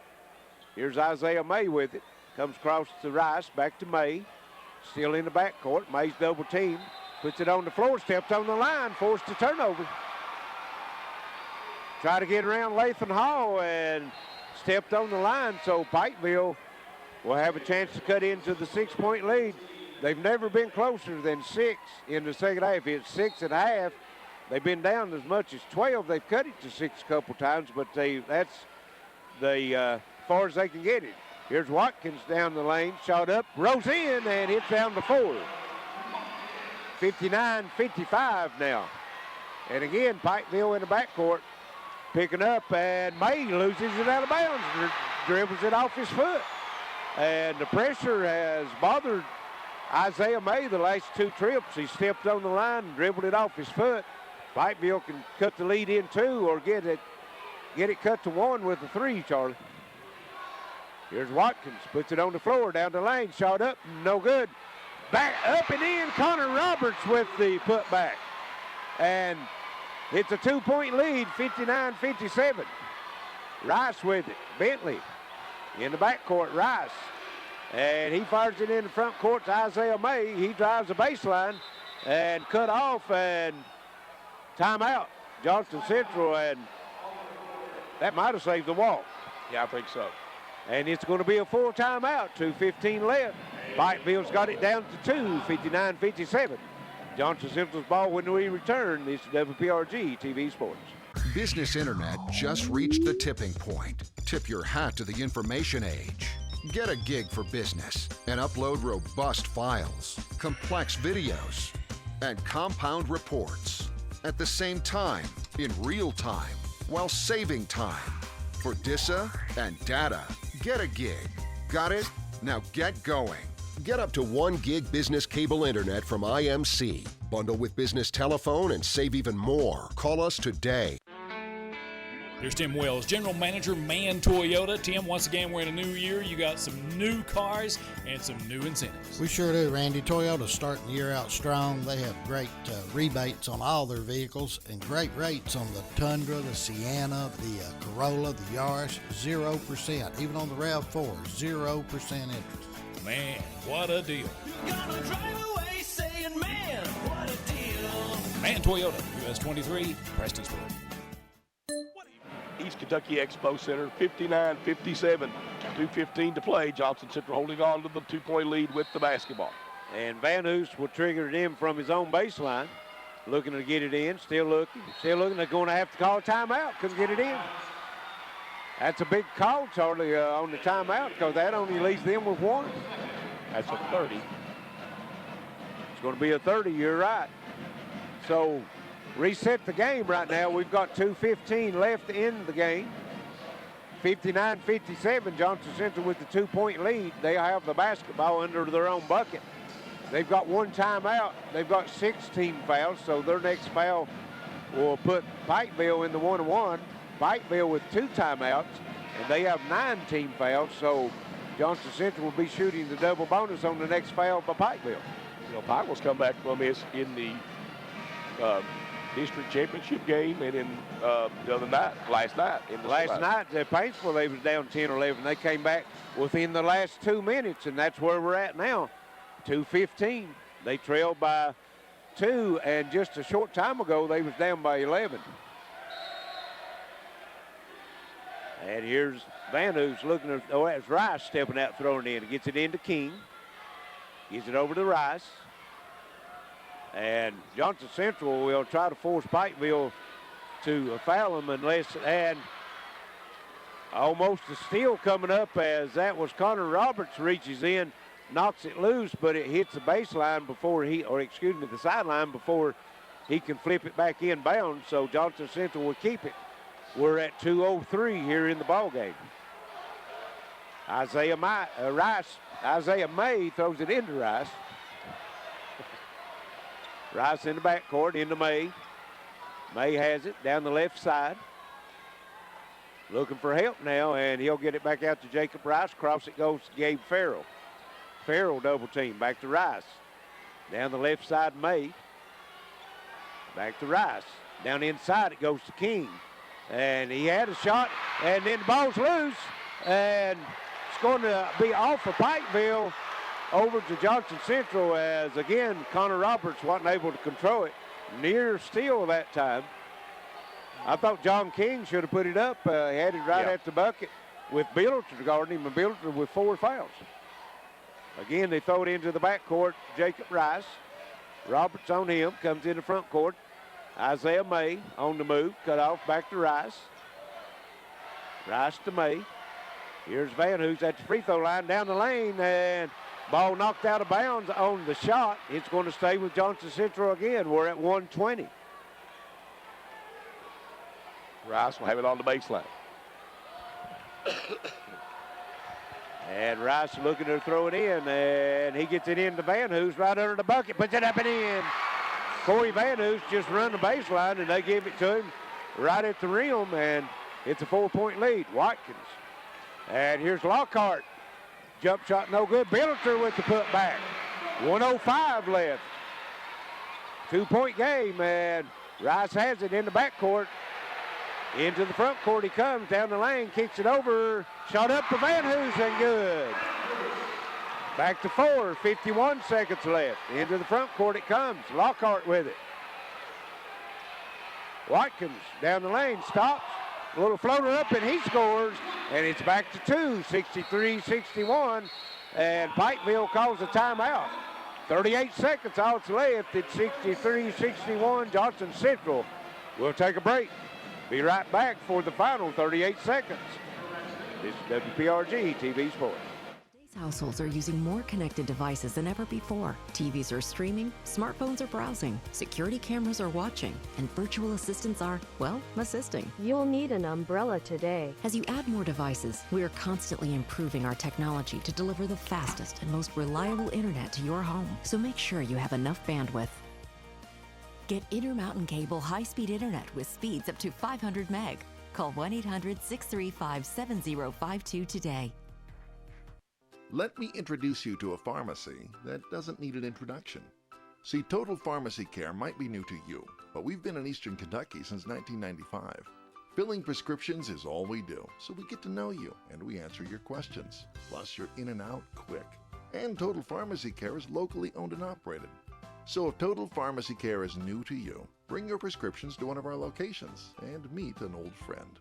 Here's Isaiah May with it. Comes across to Rice, back to May. Still in the backcourt. May's double team. Puts it on the floor, steps on the line, forced a turnover. Try to get around Lathan Hall and stepped on the line, so Pikeville will have a chance to cut into the 6-point lead. They've never been closer than 6 in the second half. It's 6 at half. They've been down as much as 12. They've cut it to 6 a couple times, but that's the far as they can get it. Here's Watkins down the lane, shot up, rolls in, and hits down the 4. 59-55 now. And again, Pikeville in the backcourt, picking up, and May loses it out of bounds, dribbles it off his foot. And the pressure has bothered Isaiah May the last 2 trips. He stepped on the line and dribbled it off his foot. Pikeville can cut the lead in 2 or get it cut to 1 with a 3, Charlie. Here's Watkins, puts it on the floor, down the lane, shot up, no good. Back up and in, Connor Roberts with the putback. And it's a 2-point lead, 59-57. Rice with it, Bentley in the backcourt, Rice. And he fires it in the front court to Isaiah May. He drives the baseline and cut off, and timeout, Johnson Central, and that might have saved the walk. Yeah, I think so. And it's going to be a full timeout, 2:15 left. Pikeville's got it down to 2, 59-57. Johnson Central's ball when we return. This is WPRG TV Sports. Business Internet just reached the tipping point. Tip your hat to the information age. Get a gig for business and upload robust files, complex videos, and compound reports at the same time, in real time, while saving time. For DISA and data, get a gig. Got it? Now get going. Get up to 1 gig business cable internet from IMC. Bundle with business telephone and save even more. Call us today. Here's Tim Wells, General Manager, Man Toyota. Tim, once again, we're in a new year. You got some new cars and some new incentives. We sure do, Randy. Toyota's starting the year out strong. They have great rebates on all their vehicles and great rates on the Tundra, the Sienna, the Corolla, the Yaris, 0%. Even on the RAV4, 0% interest. Man, what a deal. You're gonna drive away saying, man, what a deal. Man Toyota, US 23, Prestonsburg. East Kentucky Expo Center, 59-57, 2:15 to play. Johnson Central holding on to the 2-point lead with the basketball. And Van Hoos will trigger it in from his own baseline. Looking to get it in, still looking. They're going to have to call a timeout. Couldn't get it in. That's a big call, Charlie, on the timeout, because that only leaves them with 1. That's a 30. It's going to be a 30, you're right. So reset the game right now. We've got 2:15 left in the game. 59-57, Johnson Central with the 2-point lead. They have the basketball under their own bucket. They've got 1 timeout. They've got 6 team fouls, so their next foul will put Pikeville in the 1-1. Pikeville with 2 timeouts, and they have 9 team fouls, so Johnson Central will be shooting the double bonus on the next foul by Pikeville. You know, Pikeville's come back from this in the district championship game and in the other night, last night. Last night at Paintsville, they was down 10-11. They came back within the last 2 minutes, and that's where we're at now. 2:15. They trailed by 2, and just a short time ago, they was down by 11. And here's Van Hoos looking at, oh, that's Rice stepping out, throwing it in. Gets it into King. Gives it over to Rice. And Johnson Central will try to force Pikeville to foul them and almost a steal coming up as that was Connor Roberts reaches in, knocks it loose, but it hits the baseline before the sideline before he can flip it back inbound. So Johnson Central will keep it. We're at 2:03 here in the ball game. Isaiah May throws it into Rice. Rice in the backcourt, into May. May has it down the left side. Looking for help now, and he'll get it back out to Jacob Rice. Cross it goes to Gabe Farrell. Farrell double team, back to Rice. Down the left side, May. Back to Rice. Down inside, it goes to King. And he had a shot, and then the ball's loose, and it's going to be off of Pikeville over to Johnson Central as, again, Connor Roberts wasn't able to control it. Near steal that time. I thought John King should have put it up. He had it right at the bucket with Billiter guarding him, and Billiter with 4 fouls. Again, they throw it into the backcourt. Jacob Rice. Roberts on him, comes in the front court. Isaiah May on the move, cut off, back to Rice. Rice to May. Here's Van Hoos at the free throw line, down the lane, and ball knocked out of bounds on the shot. It's going to stay with Johnson Central again. We're at 120. Rice will have it on the baseline. And Rice looking to throw it in, and he gets it into Van Hoos right under the bucket, puts it up and in. Corey Van Hoos just run the baseline, and they give it to him right at the rim, and it's a 4-point lead. Watkins. And here's Lockhart. Jump shot no good. Billiter with the putback. 1:05 left. 2-point game, and Rice has it in the backcourt. Into the front court he comes, down the lane, kicks it over. Shot up to Van Hoos and good. Back to 4, 51 seconds left. Into the front court it comes. Lockhart with it. Watkins down the lane, stops. A little floater up and he scores. And it's back to 2, 63-61. And Pikeville calls a timeout. 38 seconds all that's left. It's 63-61. Johnson Central will take a break. Be right back for the final 38 seconds. This is WPRG TV Sports. Today's households are using more connected devices than ever before. TVs are streaming, smartphones are browsing, security cameras are watching, and virtual assistants are, well, assisting. You'll need an umbrella today. As you add more devices, we are constantly improving our technology to deliver the fastest and most reliable internet to your home. So make sure you have enough bandwidth. Get Intermountain Cable high-speed internet with speeds up to 500 meg. Call 1-800-635-7052 today. Let me introduce you to a pharmacy that doesn't need an introduction. See, Total Pharmacy Care might be new to you, but we've been in Eastern Kentucky since 1995. Filling prescriptions is all we do, so we get to know you and we answer your questions. Plus, you're in and out quick. And Total Pharmacy Care is locally owned and operated. So if Total Pharmacy Care is new to you, bring your prescriptions to one of our locations and meet an old friend.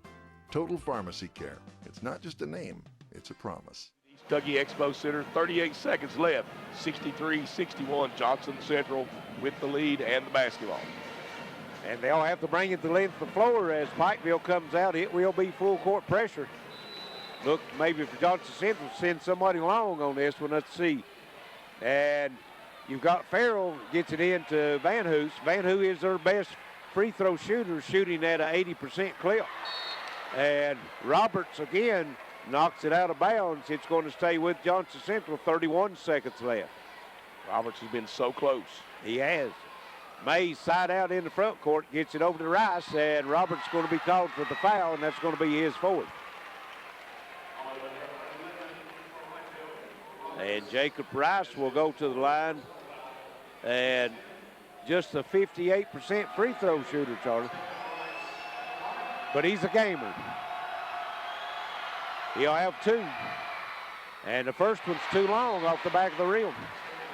Total Pharmacy Care. It's not just a name, it's a promise. Kentucky Expo Center, 38 seconds left. 63-61, Johnson Central with the lead and the basketball. And they'll have to bring it to length of the floor as Pikeville comes out. It will be full court pressure. Look, maybe for Johnson Central, send somebody long on this one. Let's see. And you've got Farrell gets it into Van Hoos. Van Hoos is their best free throw shooter, shooting at an 80% clip. And Roberts again knocks it out of bounds. It's going to stay with Johnson Central. 31 seconds left. Roberts has been so close. He has. Mays side out in the front court, gets it over to Rice, and Roberts is going to be called for the foul, and that's going to be his fourth. And Jacob Rice will go to the line. And just a 58% free throw shooter, Charlie. But he's a gamer. He'll have 2. And the first one's too long off the back of the rim.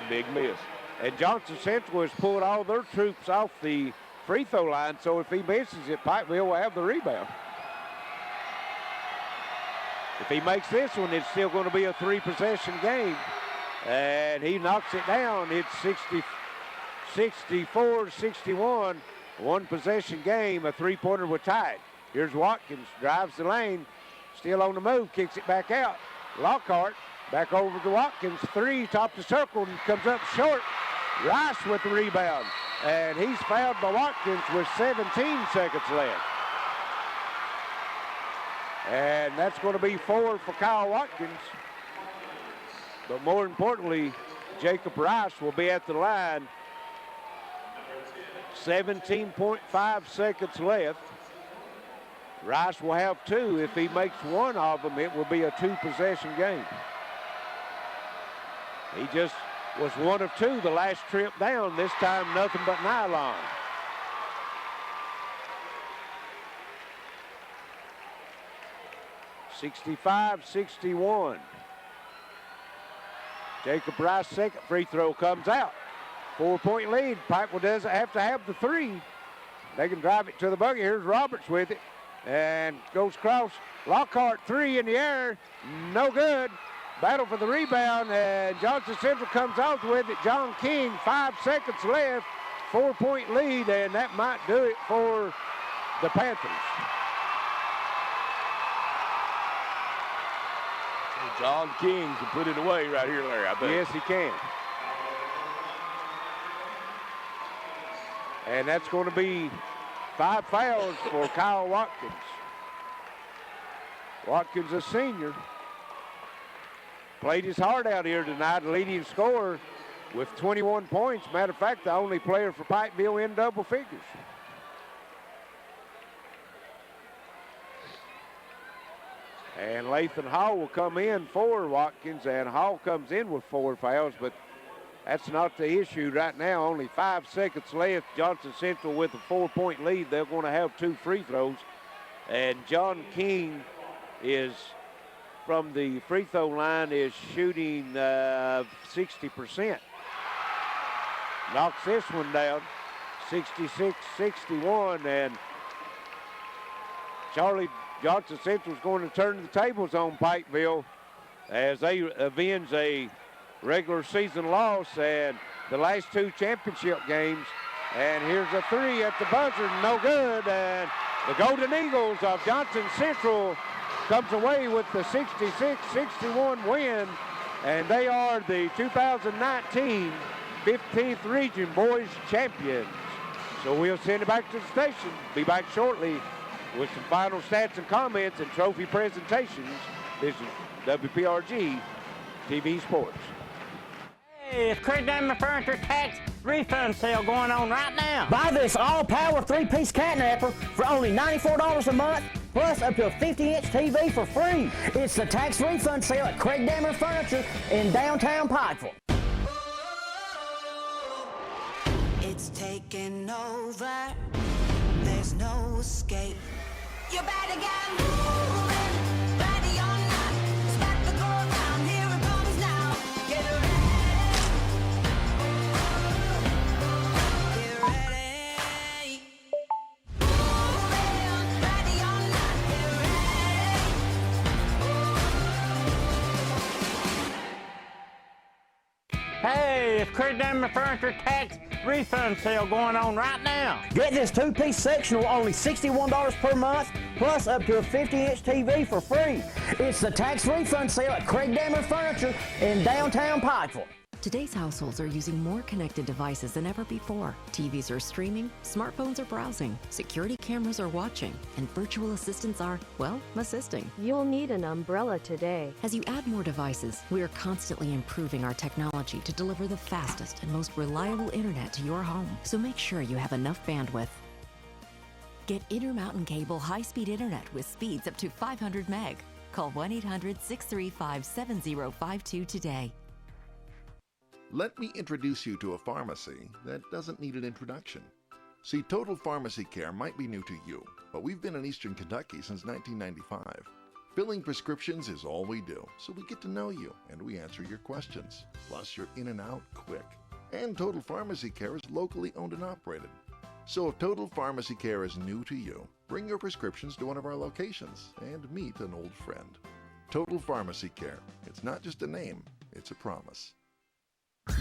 Big miss. And Johnson Central has pulled all their troops off the free throw line, so if he misses it, Pikeville will have the rebound. If he makes this one, it's still going to be a 3-possession game. And he knocks it down. It's 64-61. 1-possession game. A 3-pointer will tie it. Here's Watkins, drives the lane, still on the move, kicks it back out. Lockhart back over to Watkins. 3, top the circle, and comes up short. Rice with the rebound. And he's fouled by Watkins with 17 seconds left. And that's going to be 4 for Kyle Watkins. But more importantly, Jacob Rice will be at the line. 17.5 seconds left. Rice will have 2. If he makes one of them, it will be a 2-possession game. He just was 1 of 2 the last trip down. This time, nothing but nylon. (65-61). Jacob Rice, second free throw comes out. 4-point lead. Pikeville doesn't have to have the 3. They can drive it to the bucket. Here's Roberts with it. And goes across. Lockhart, 3 in the air. No good. Battle for the rebound. And Johnson Central comes out with it. John King, 5 seconds left. 4-point lead. And that might do it for the Panthers. John King can put it away right here, Larry, I think. Yes, he can. And that's going to be 5 fouls for Kyle Watkins. Watkins, a senior, played his heart out here tonight, leading scorer with 21 points. Matter of fact, the only player for Pikeville in double figures. And Lathan Hall will come in for Watkins, and Hall comes in with 4 fouls, but that's not the issue right now. Only 5 seconds left. Johnson Central with a 4-point lead. They're going to have 2 free throws. And John King is, from the free throw line, is shooting 60%. Knocks this one down, 66-61, and Charlie Johnson Central is going to turn the tables on Pikeville as they avenge a regular season loss and the last 2 championship games. And here's a 3 at the buzzer, no good. And the Golden Eagles of Johnson Central comes away with the 66-61 win. And they are the 2019 15th Region Boys Champions. So we'll send it back to the station. Be back shortly with some final stats and comments and trophy presentations. This is WPRG TV Sports. Hey, it's Craig Diamond Furniture tax refund sale going on right now. Buy this all-power 3-piece catnapper for only $94 a month, plus up to a 50-inch TV for free. It's the tax refund sale at Craig Diamond Furniture in downtown Pikeville. It's taking over. There's no escape. You better get moving, ready or not. It's got to go down. Here it comes now. Get ready. Get ready. Moving, ready or not. Get ready. Hey, it's Craig Diamond Furniture tax refund sale going on right now. Get this 2-piece sectional only $61 per month, plus up to a 50-inch TV for free. It's the tax refund sale at Craig Diamond Furniture in downtown Pikeville. Today's households are using more connected devices than ever before. TVs are streaming, smartphones are browsing, security cameras are watching, and virtual assistants are, well, assisting. You'll need an umbrella today. As you add more devices, we are constantly improving our technology to deliver the fastest and most reliable internet to your home. So make sure you have enough bandwidth. Get Intermountain Cable high-speed internet with speeds up to 500 meg. Call 1-800-635-7052 today. Let me introduce you to a pharmacy that doesn't need an introduction. See, Total Pharmacy Care might be new to you, but we've been in Eastern Kentucky since 1995. Filling prescriptions is all we do, so we get to know you and we answer your questions. Plus, you're in and out quick. And Total Pharmacy Care is locally owned and operated. So if Total Pharmacy Care is new to you, bring your prescriptions to one of our locations and meet an old friend. Total Pharmacy Care. It's not just a name, it's a promise.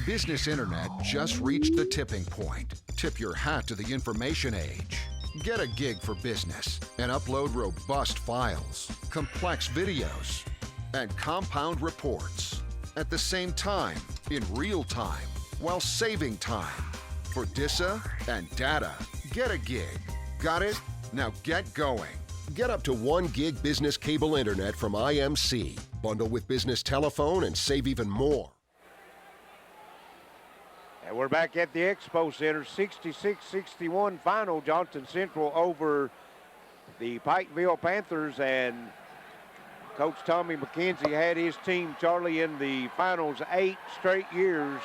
Business Internet just reached the tipping point. Tip your hat to the information age. Get a gig for business and upload robust files, complex videos, and compound reports at the same time, in real time, while saving time. For DISA and data, get a gig. Got it? Now get going. Get up to 1 gig business cable internet from IMC. Bundle with business telephone and save even more. And we're back at the Expo Center, 66-61 final. Johnson Central over the Pikeville Panthers, and Coach Tommy McKenzie had his team, Charlie, in the finals 8 straight years.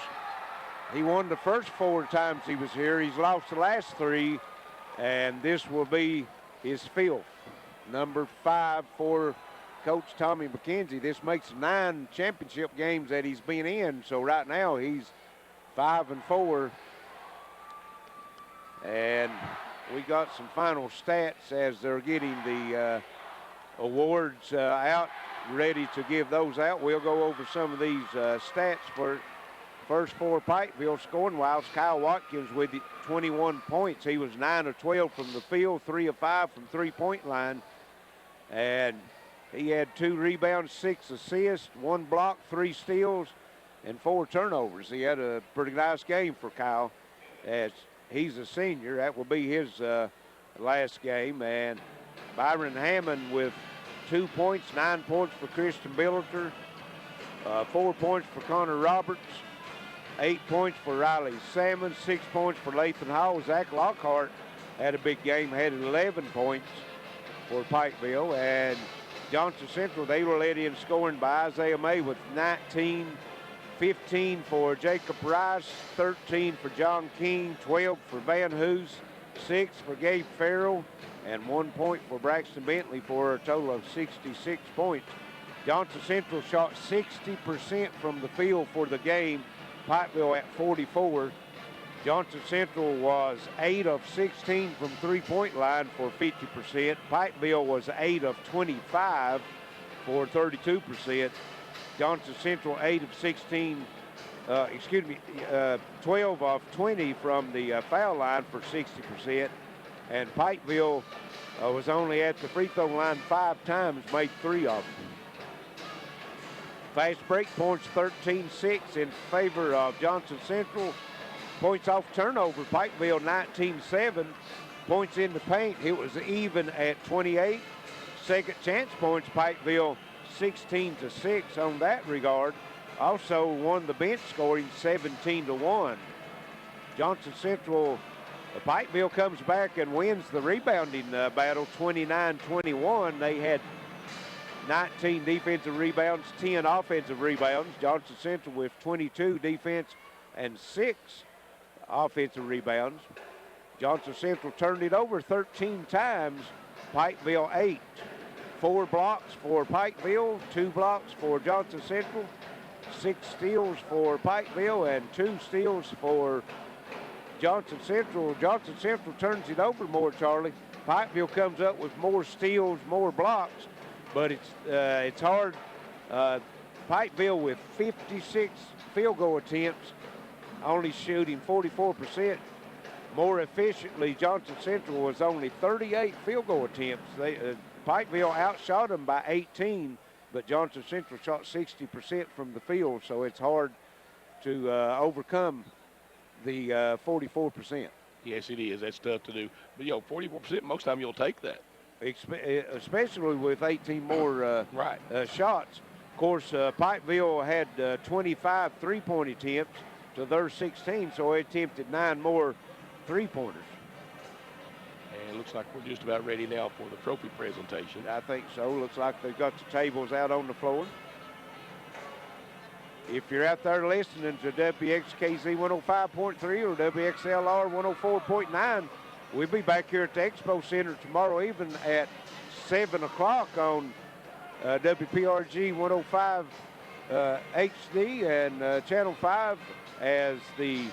He won the first 4 times he was here. He's lost the last 3, and this will be his 5th. Number 5 for Coach Tommy McKenzie. This makes 9 championship games that he's been in, so right now he's 5-4. And we got some final stats as they're getting the awards out, ready to give those out. We'll go over some of these stats for first 4 Pikeville scoring wiles. Kyle Watkins with 21 points. He was 9 of 12 from the field, 3 of 5 from three-point line. And he had 2 rebounds, 6 assists, 1 block, 3 steals, and 4 turnovers. He had a pretty nice game for Kyle as he's a senior. That will be his last game. And Byron Hammond with 2 points, 9 points for Christian Billiter, 4 points for Connor Roberts, 8 points for Riley Salmon, 6 points for Lathan Hall. Zach Lockhart had a big game, had 11 points for Pikeville. And Johnson Central, they were led in scoring by Isaiah May with 19, 15 for Jacob Rice, 13 for John King, 12 for Van Hoos, 6 for Gabe Farrell, and 1 point for Braxton Bentley for a total of 66 points. Johnson Central shot 60% from the field for the game, Pikeville at 44. Johnson Central was 8 of 16 from three-point line for 50%. Pikeville was 8 of 25 for 32%. Johnson Central 12 of 20 from the foul line for 60%. And Pikeville was only at the free throw line 5 times, made 3 of them. Fast break points 13-6 in favor of Johnson Central. Points off turnover, Pikeville 19-7. Points in the paint, it was even at 28. Second chance points, Pikeville 16-6 on that regard. Also won the bench scoring 17-1. Johnson Central, Pikeville comes back and wins the rebounding battle 29-21. They had 19 defensive rebounds, 10 offensive rebounds. Johnson Central with 22 defense and 6 offensive rebounds. Johnson Central turned it over 13 times, Pikeville 8. 4 blocks for Pikeville, 2 blocks for Johnson Central, 6 steals for Pikeville, and 2 steals for Johnson Central. Johnson Central turns it over more, Charlie. Pikeville comes up with more steals, more blocks, but it's hard. Pikeville with 56 field goal attempts, only shooting 44%. More efficiently, Johnson Central was only 38 field goal attempts. Pikeville outshot them by 18, but Johnson Central shot 60% from the field, so it's hard to overcome the 44%. Yes, it is. That's tough to do. But, 44%, most time you'll take that. Especially with 18 more shots. Of course, Pikeville had 25 three-point attempts to their 16, so they attempted 9 more three-pointers. And it looks like we're just about ready now for the trophy presentation. I think so. Looks like they've got the tables out on the floor. If you're out there listening to WXKZ 105.3 or WXLR 104.9, we'll be back here at the Expo Center tomorrow evening at 7 o'clock on WPRG 105 HD and Channel 5 as the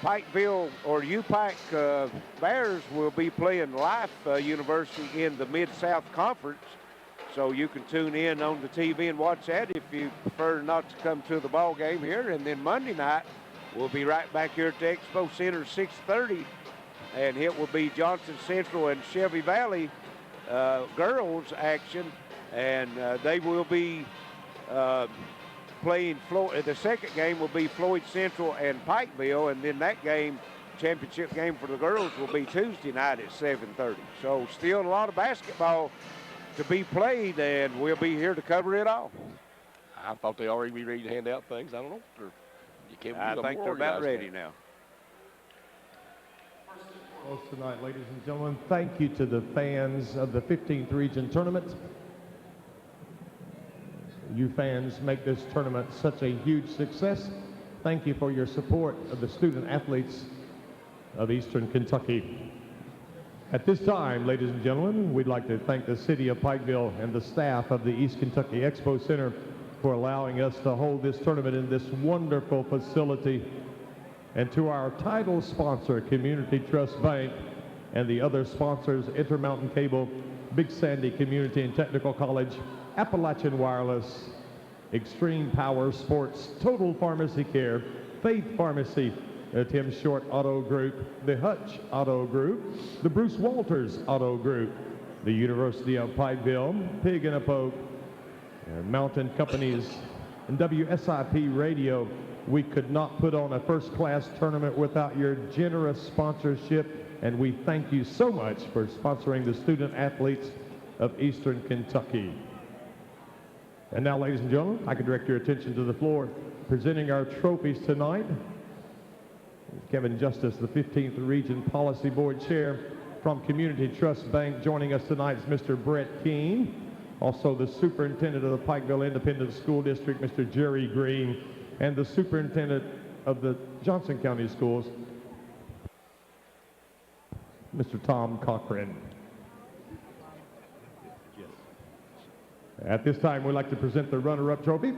Pikeville or UPike Bears will be playing Life University in the Mid-South Conference. So you can tune in on the TV and watch that if you prefer not to come to the ball game here. And then Monday night, we'll be right back here at the Expo Center 6:30. And it will be Johnson Central and Shelby Valley girls action. And they will be playing Floyd. The second game will be Floyd Central and Pikeville, and then that game championship game for the girls will be Tuesday night at 7:30. So still a lot of basketball to be played, and we'll be here to cover it all. I thought they already be ready to hand out things. I don't know. I think they're about ready now. Close tonight, ladies and gentlemen. Thank you to the fans of the 15th Region Tournament. You fans make this tournament such a huge success. Thank you for your support of the student athletes of Eastern Kentucky. At this time, ladies and gentlemen, we'd like to thank the city of Pikeville and the staff of the East Kentucky Expo Center for allowing us to hold this tournament in this wonderful facility, and to our title sponsor, Community Trust Bank, and the other sponsors, Intermountain Cable, Big Sandy Community and Technical College, Appalachian Wireless, Extreme Power Sports, Total Pharmacy Care, Faith Pharmacy, Tim Short Auto Group, the Hutch Auto Group, the Bruce Walters Auto Group, the University of Pikeville, Pig and a Poke, and Mountain Companies, and WSIP Radio. We could not put on a first-class tournament without your generous sponsorship, and we thank you so much for sponsoring the student athletes of Eastern Kentucky. And now, ladies and gentlemen, I can direct your attention to the floor. Presenting our trophies tonight, Kevin Justice, the 15th Region Policy Board Chair from Community Trust Bank. Joining us tonight is Mr. Brett Keene, also the Superintendent of the Pikeville Independent School District, Mr. Jerry Green, and the Superintendent of the Johnson County Schools, Mr. Tom Cochran. At this time, we'd like to present the runner-up trophy.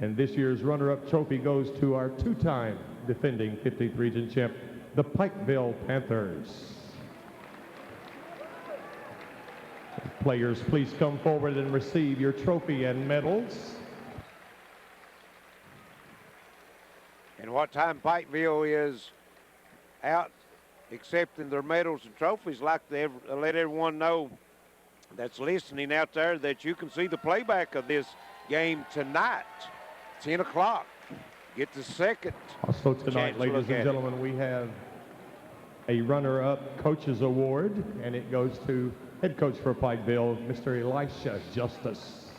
And this year's runner-up trophy goes to our two-time defending 15th Region champ, the Pikeville Panthers. Players, please come forward and receive your trophy and medals. And what time Pikeville is out accepting their medals and trophies, like to let everyone know that's listening out there that you can see the playback of this game tonight, 10 o'clock. Get the second. Also tonight, ladies and gentlemen, we have a runner-up coaches award, and it goes to head coach for Pikeville, Mr. Elisha Justice.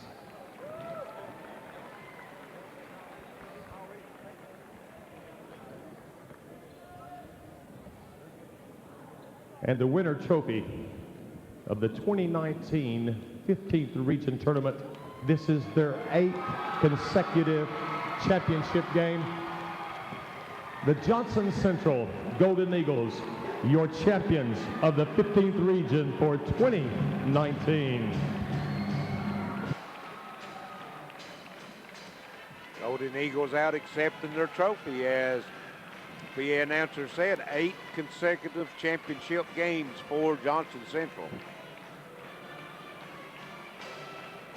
And the winner trophy of the 2019 15th Region Tournament. This is their 8th consecutive championship game. The Johnson Central Golden Eagles, your champions of the 15th Region for 2019. Golden Eagles out accepting their trophy, as the PA announcer said, 8 consecutive championship games for Johnson Central.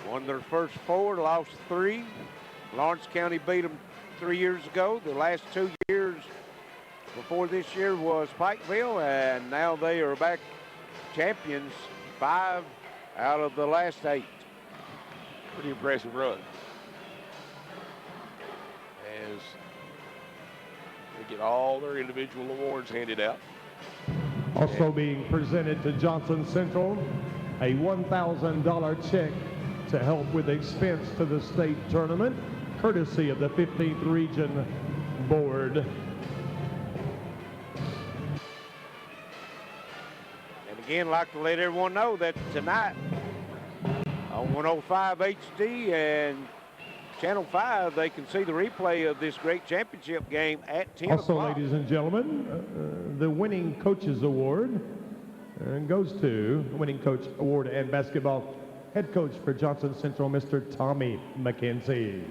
Won their first 4, lost 3. Lawrence County beat them 3 years ago. The last 2 years before this year was Pikeville, and now they are back champions, 5 out of the last 8. Pretty impressive run. As they get all their individual awards handed out. Also being presented to Johnson Central, a $1,000 check to help with expense to the state tournament, courtesy of the 15th Region Board. And again, like to let everyone know that tonight on 105 HD and Channel 5, they can see the replay of this great championship game at 10 Also, o'clock. ladies and gentlemen, the winning coaches award goes to winning coach award and basketball head coach for Johnson Central, Mr. Tommy McKenzie.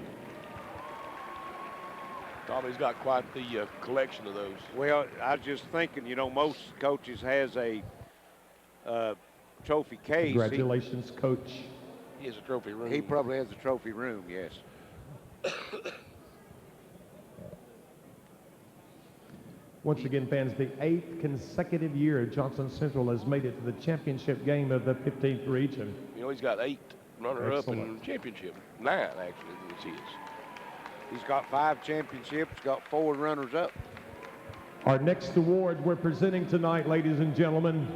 Tommy's got quite the collection of those. Well, I was just thinking, you know, most coaches has a trophy case. Congratulations, Coach. He has a trophy room. He probably has a trophy room, yes. Once again, fans, the 8th consecutive year Johnson Central has made it to the championship game of the 15th Region. You know, he's got 8 runner-up in Excellent. the championship. 9, actually, is his. He's got 5 championships, got 4 runners-up. Our next award we're presenting tonight, ladies and gentlemen,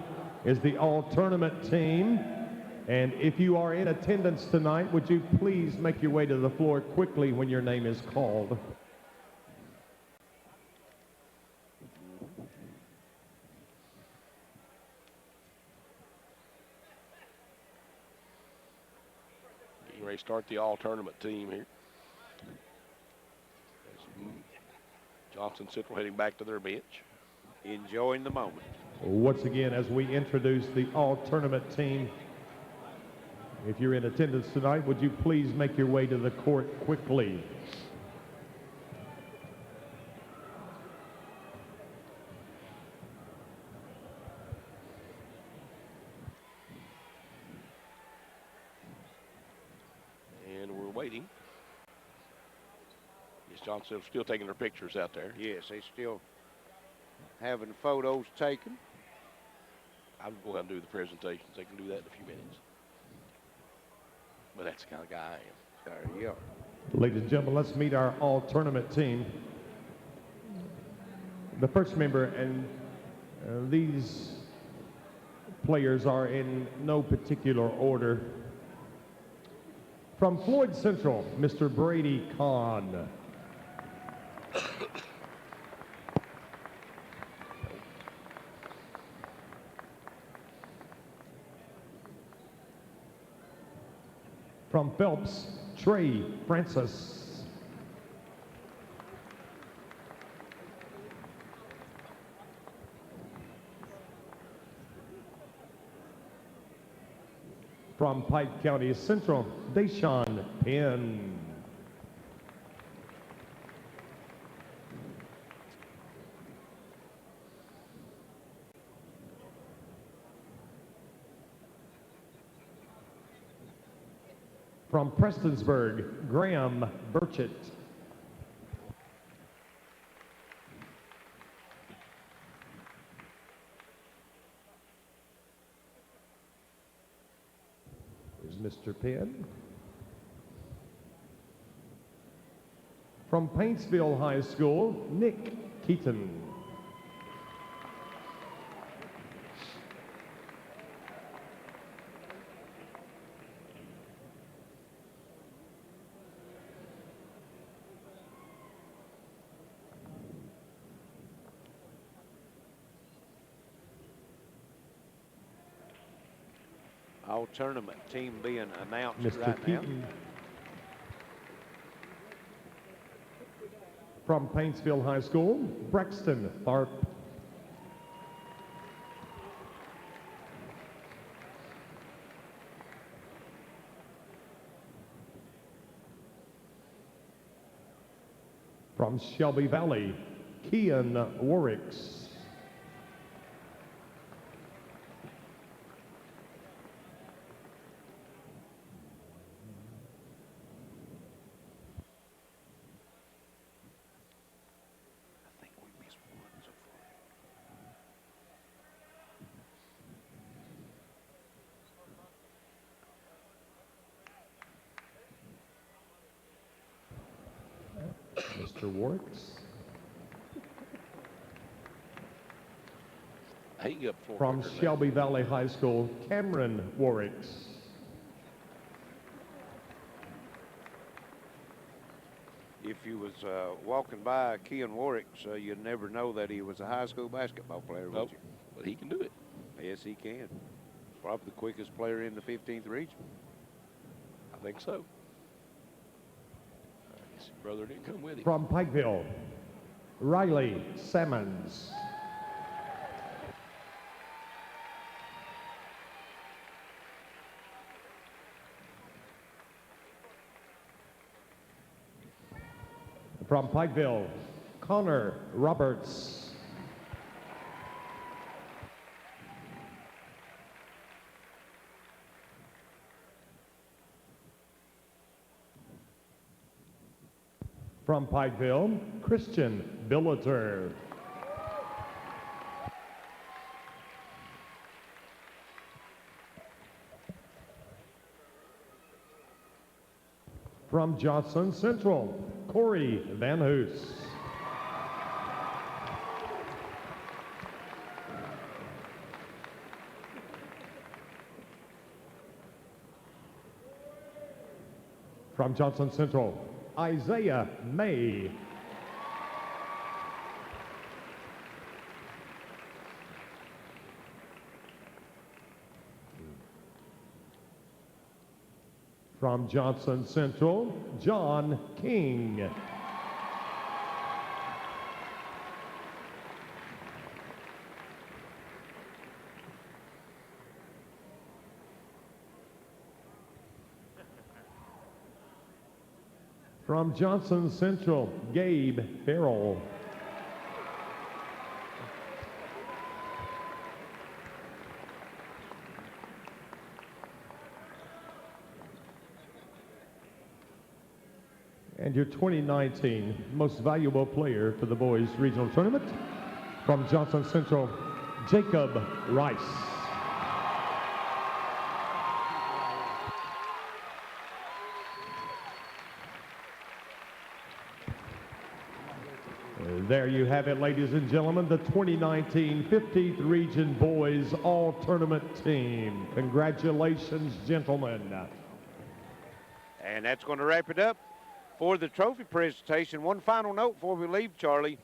is the all-tournament team. And if you are in attendance tonight, would you please make your way to the floor quickly when your name is called? Getting ready to start the all-tournament team here. Johnson Central heading back to their bench. Enjoying the moment. Once again, as we introduce the all-tournament team, if you're in attendance tonight, would you please make your way to the court quickly? And we're waiting. Yes, Johnson's still taking their pictures out there. Yes, they still having photos taken. I'll go ahead and do the presentations. They can do that in a few minutes. But that's the kind of guy I am. There you are. Ladies and gentlemen, let's meet our all-tournament team. The first member, and these players are in no particular order. From Floyd Central, Mr. Brady Kahn. From Phelps, Trey Francis. From Pike County Central, Deshaun Penn. From Prestonsburg, Graham Burchett. Here's Mr. Penn. From Paintsville High School, Nick Keaton. All tournament team being announced Mr. right Keaton. now. From Paintsville High School, Braxton Tharp. From Shelby Valley, Kean Warwicks. Mr. Warwicks. From Shelby Valley High School, Cameron Warwicks. If you was walking by Kean Warwicks, you'd never know that he was a high school basketball player, would you? But he can do it. Yes, he can. Probably the quickest player in the 15th region. I think so. His brother didn't come with him. From Pikeville, Riley Sammons. From Pikeville, Connor Roberts. From Pikeville, Christian Billeter. From Johnson Central, Corey Van Hoos. From Johnson Central, Isaiah May. From Johnson Central, John King. From Johnson Central, Gabe Farrell. And your 2019 most valuable player for the boys regional tournament, from Johnson Central, Jacob Rice. There you have it, ladies and gentlemen, the 2019 15th Region Boys All-Tournament Team. Congratulations, gentlemen. And that's going to wrap it up for the trophy presentation. One final note before we leave, Charlie.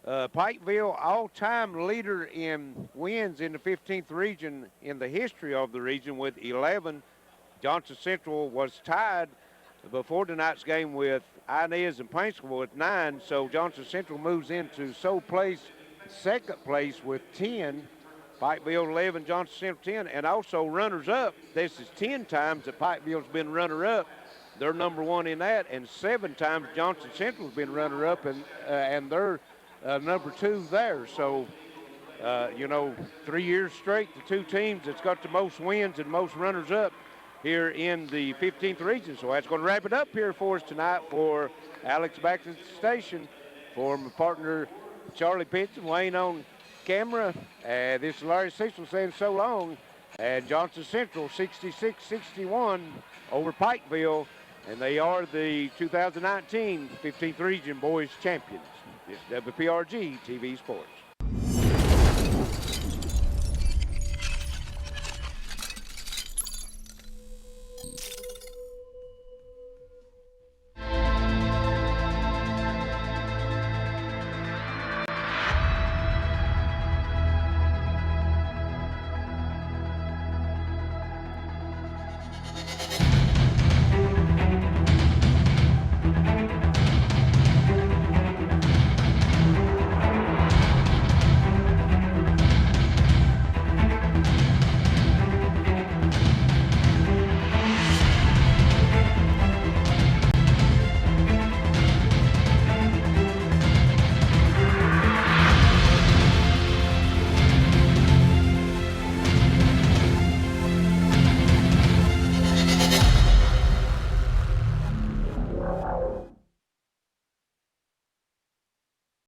Pikeville, all-time leader in wins in the 15th region in the history of the region with 11. Johnson Central was tied before tonight's game with Inez and Paintsville with 9. So Johnson Central moves into sole place, second place with 10. Pikeville 11, Johnson Central 10, and also runners-up. This is 10 times that Pikeville's been runner-up. They're number 1 in that, and 7 times Johnson Central's been runner-up, and they're number 2 there. So, 3 years straight, the two teams that's got the most wins and most runners-up here in the 15th region. So that's going to wrap it up here for us tonight. For Alex back to the station, for my partner Charlie Pitts and Wayne on camera, this is Larry Cecil saying so long. And Johnson Central 66-61 over Pikeville, and they are the 2019 15th Region Boys Champions. This is WPRG TV Sports.